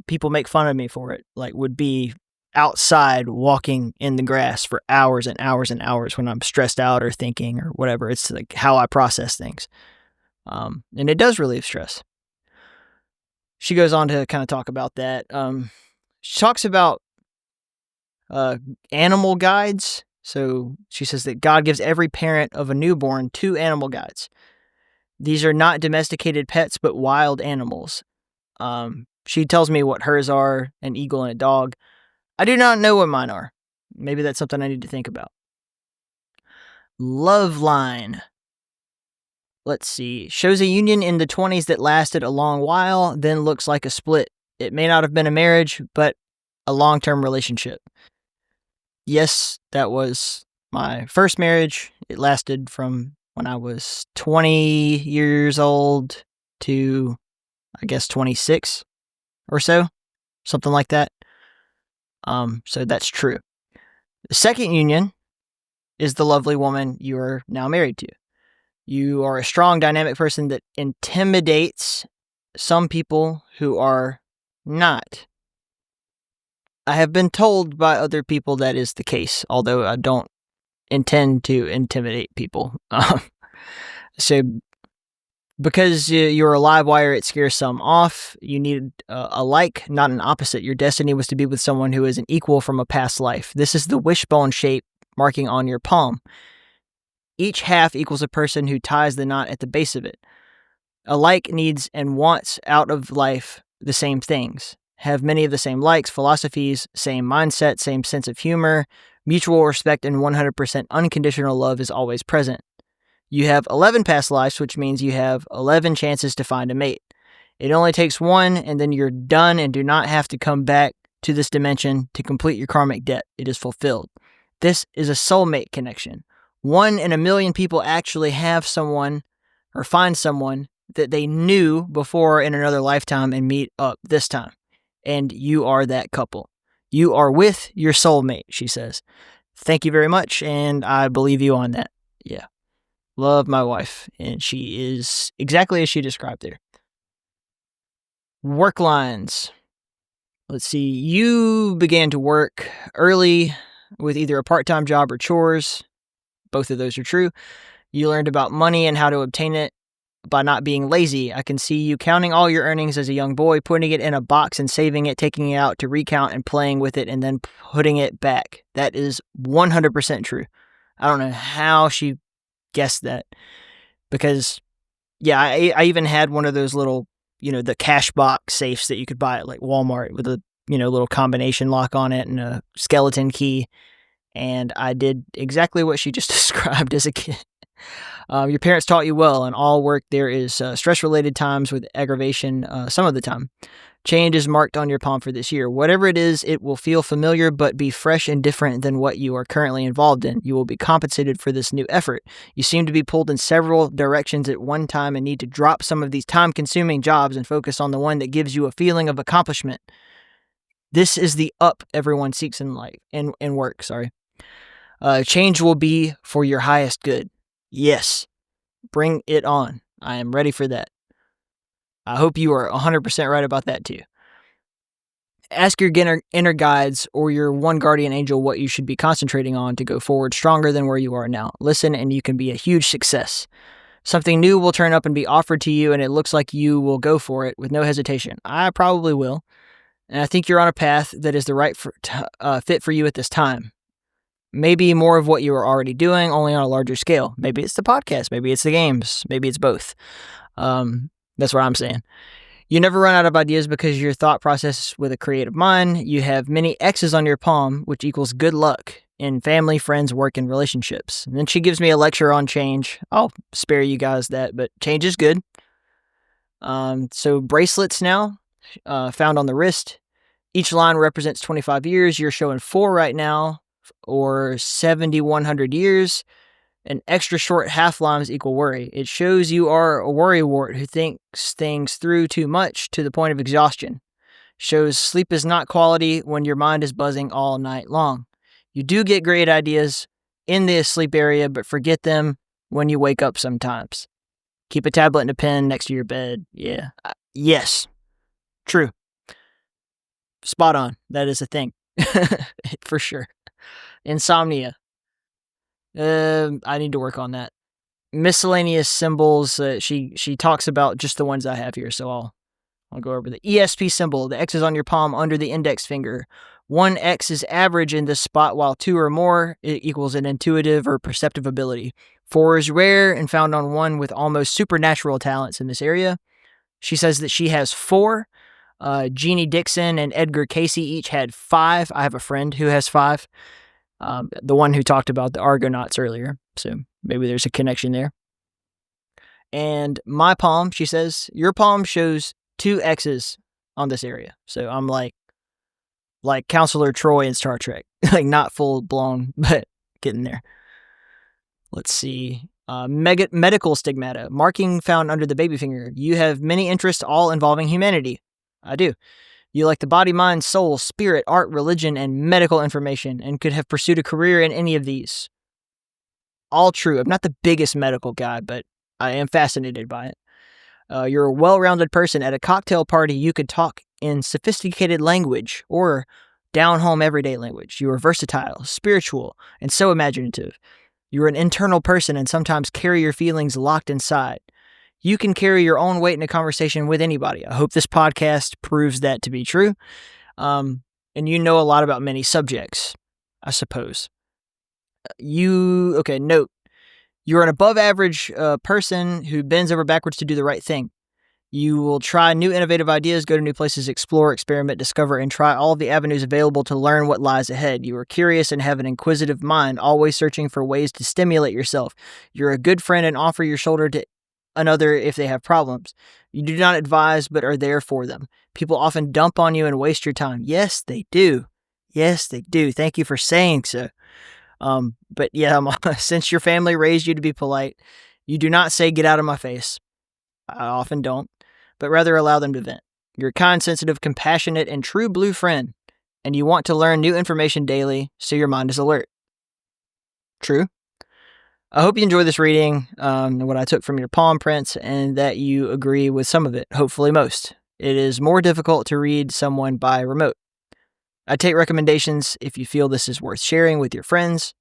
people make fun of me for it, would be outside walking in the grass for hours and hours and hours when I'm stressed out or thinking or whatever. It's how I process things. And it does relieve stress. She goes on to kind of talk about that. She talks about animal guides. So she says that God gives every parent of a newborn 2 animal guides. These are not domesticated pets, but wild animals. She tells me what hers are, an eagle and a dog. I do not know what mine are. Maybe that's something I need to think about. Love line. Let's see. Shows a union in the 20s that lasted a long while, then looks like a split. It may not have been a marriage, but a long-term relationship. Yes, that was my first marriage. It lasted from when I was 20 years old to, I guess, 26 or so. Something like that. So that's true. The second union is the lovely woman you are now married to. You are a strong, dynamic person that intimidates some people who are not. I have been told by other people that is the case, although I don't intend to intimidate people. So, because you're a live wire, it scares some off. You need a like, not an opposite. Your destiny was to be with someone who is an equal from a past life. This is the wishbone shape marking on your palm. Each half equals a person who ties the knot at the base of it. A like needs and wants out of life the same things. Have many of the same likes, philosophies, same mindset, same sense of humor. Mutual respect and 100% unconditional love is always present. You have 11 past lives, which means you have 11 chances to find a mate. It only takes one, and then you're done and do not have to come back to this dimension to complete your karmic debt. It is fulfilled. This is a soulmate connection. 1 in a million people actually have someone or find someone that they knew before in another lifetime and meet up this time. And you are that couple. You are with your soulmate, she says. Thank you very much, and I believe you on that. Yeah. Love my wife, and she is exactly as she described there. Work lines. Let's see. You began to work early with either a part-time job or chores. Both of those are true. You learned about money and how to obtain it by not being lazy. I can see you counting all your earnings as a young boy, putting it in a box and saving it, taking it out to recount and playing with it, and then putting it back. That is 100% true. I don't know how she guessed that, because I even had one of those little, the cash box safes that you could buy at like Walmart with a little combination lock on it and a skeleton key, and I did exactly what she just described as a kid. Your parents taught you well. In all work there is stress-related times with aggravation some of the time. Change is marked on your palm for this year. Whatever it is, it will feel familiar but be fresh and different than what you are currently involved in. You will be compensated for this new effort. You seem to be pulled in several directions at one time and need to drop some of these time-consuming jobs and focus on the one that gives you a feeling of accomplishment. This is the up everyone seeks in life, in work. Change will be for your highest good. Yes, bring it on. I am ready for that. I hope you are 100% right about that too. Ask your inner guides or your one guardian angel what you should be concentrating on to go forward stronger than where you are now. Listen and you can be a huge success. Something new will turn up and be offered to you, and it looks like you will go for it with no hesitation. I probably will. And I think you're on a path that is the right fit for you at this time. Maybe more of what you are already doing, only on a larger scale. Maybe it's the podcast. Maybe it's the games. Maybe it's both. That's what I'm saying. You never run out of ideas because your thought process with a creative mind. You have many X's on your palm, which equals good luck in family, friends, work, and relationships. And then she gives me a lecture on change. I'll spare you guys that, but change is good. So bracelets now, found on the wrist. Each line represents 25 years. You're showing 4 right now, or 7,100 years. An extra short half lines equal worry. It shows you are a worrywart who thinks things through too much to the point of exhaustion. Shows sleep is not quality when your mind is buzzing all night long. You do get great ideas in the sleep area, but forget them when you wake up sometimes. Keep a tablet and a pen next to your bed. Yeah. Yes. True. Spot on. That is a thing. For sure. Insomnia. I need to work on that. Miscellaneous symbols. She talks about just the ones I have here, so I'll go over the ESP symbol. The X is on your palm under the index finger. 1 X is average in this spot, while 2 or more equals an intuitive or perceptive ability. 4 is rare and found on one with almost supernatural talents in this area. She says that she has 4. Jeannie Dixon and Edgar Casey each had 5. I have a friend who has 5. The one who talked about the Argonauts earlier. So maybe there's a connection there. And my palm, she says, your palm shows 2 X's on this area. So I'm like Counselor Troy in Star Trek. Like not full blown, but getting there. Let's see. Medical stigmata. Marking found under the baby finger. You have many interests all involving humanity. I do. You like the body, mind, soul, spirit, art, religion, and medical information, and could have pursued a career in any of these. all true. I'm not the biggest medical guy, but I am fascinated by it. You're a well-rounded person. At a cocktail party, you could talk in sophisticated language or down-home everyday language. You are versatile, spiritual, and so imaginative. You're an internal person and sometimes carry your feelings locked inside. You can carry your own weight in a conversation with anybody. I hope this podcast proves that to be true. And you know a lot about many subjects, I suppose. Note. You're an above-average person who bends over backwards to do the right thing. You will try new innovative ideas, go to new places, explore, experiment, discover, and try all of the avenues available to learn what lies ahead. You are curious and have an inquisitive mind, always searching for ways to stimulate yourself. You're a good friend and offer your shoulder to another if they have problems. You do not advise, but are there for them. People often dump on you and waste your time. Yes, they do. Yes, they do. Thank you for saying so. But yeah, since your family raised you to be polite, you do not say, "Get out of my face." I often don't, but rather allow them to vent. You're a kind, sensitive, compassionate, and true blue friend, and you want to learn new information daily, so your mind is alert. True. I hope you enjoy this reading, what I took from your palm prints, and that you agree with some of it, hopefully most. It is more difficult to read someone by remote. I take recommendations if you feel this is worth sharing with your friends.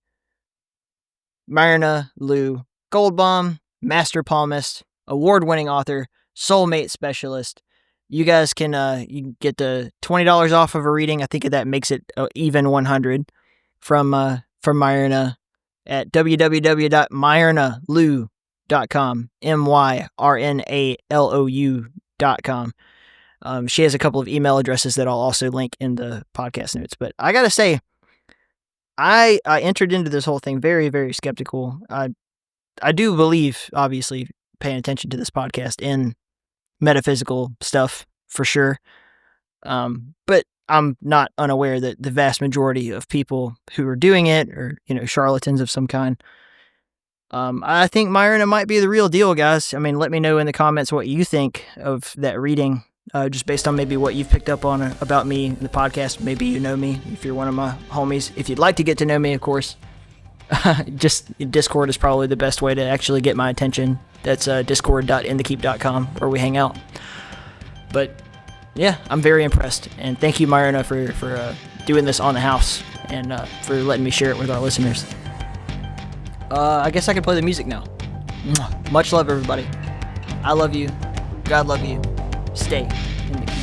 Myrna Lou Goldbaum, master palmist, award-winning author, soulmate specialist. You guys can you can get the $20 off of a reading. I think that makes it even 100 from Myrna at www.myrnalou.com, myrnalou.com. She has a couple of email addresses that I'll also link in the podcast notes. But I gotta say, I entered into this whole thing very, very skeptical. I do believe, obviously, paying attention to this podcast, in metaphysical stuff for sure. But I'm not unaware that the vast majority of people who are doing it are, charlatans of some kind. I think Myrna might be the real deal, guys. I mean, let me know in the comments what you think of that reading. Just based on maybe what you've picked up on about me in the podcast. Maybe you know me if you're one of my homies. If you'd like to get to know me, of course, just Discord is probably the best way to actually get my attention. That's discord.inthekeep.com, where we hang out. But yeah, I'm very impressed, and thank you, Myrna, for doing this on the house and for letting me share it with our listeners. I guess I can play the music now. Much love, everybody. I love you. God love you. Stay in the keep.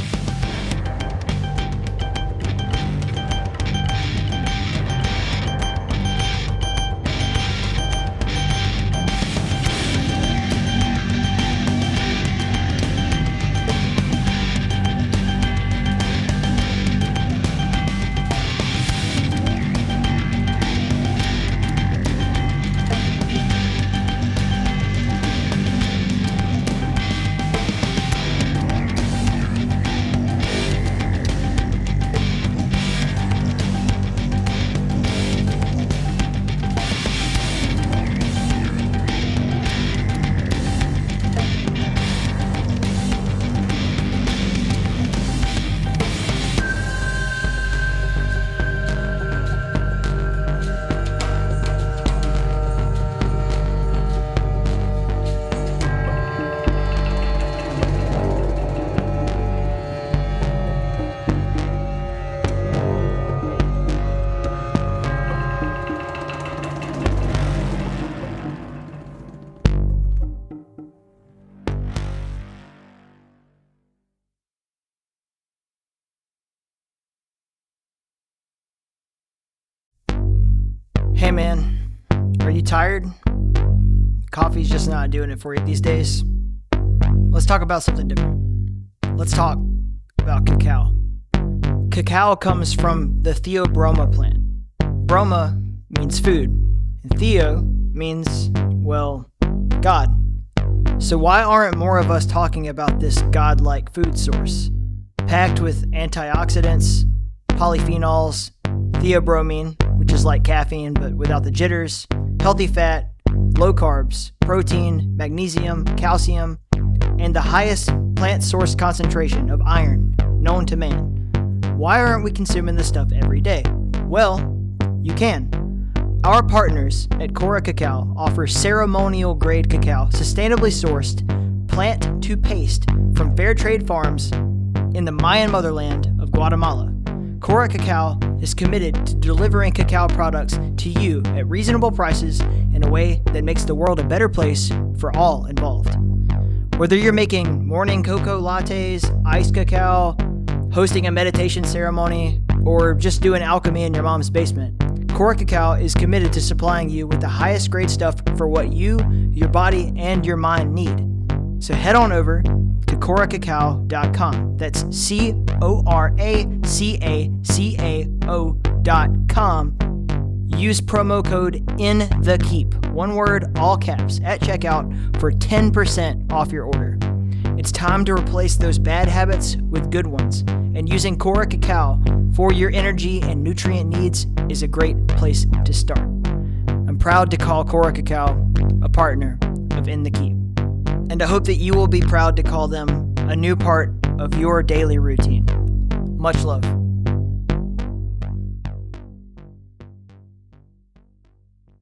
Hey man, are you tired? Coffee's just not doing it for you these days. Let's talk about something different. Let's talk about cacao. Cacao comes from the theobroma plant. Broma means food, and theo means, well, God. So why aren't more of us talking about this godlike food source? Packed with antioxidants, polyphenols, theobromine, which is like caffeine but without the jitters, healthy fat, low carbs, protein, magnesium, calcium, and the highest plant source concentration of iron known to man. Why aren't we consuming this stuff every day? Well, you can. Our partners at Cora Cacao offer ceremonial grade cacao, sustainably sourced, plant to paste from fair trade farms in the Mayan motherland of Guatemala. Cora Cacao is committed to delivering cacao products to you at reasonable prices in a way that makes the world a better place for all involved. Whether you're making morning cocoa lattes, iced cacao, hosting a meditation ceremony, or just doing alchemy in your mom's basement, Cora Cacao is committed to supplying you with the highest grade stuff for what you, your body, and your mind need. So head on over to coracacao.com. That's coracacao.com. Use promo code INTHEKEEP, one word, all caps, at checkout for 10% off your order. It's time to replace those bad habits with good ones, and using Cora Cacao for your energy and nutrient needs is a great place to start. I'm proud to call Cora Cacao a partner of In the Keep, and I hope that you will be proud to call them a new part of your daily routine. Much love.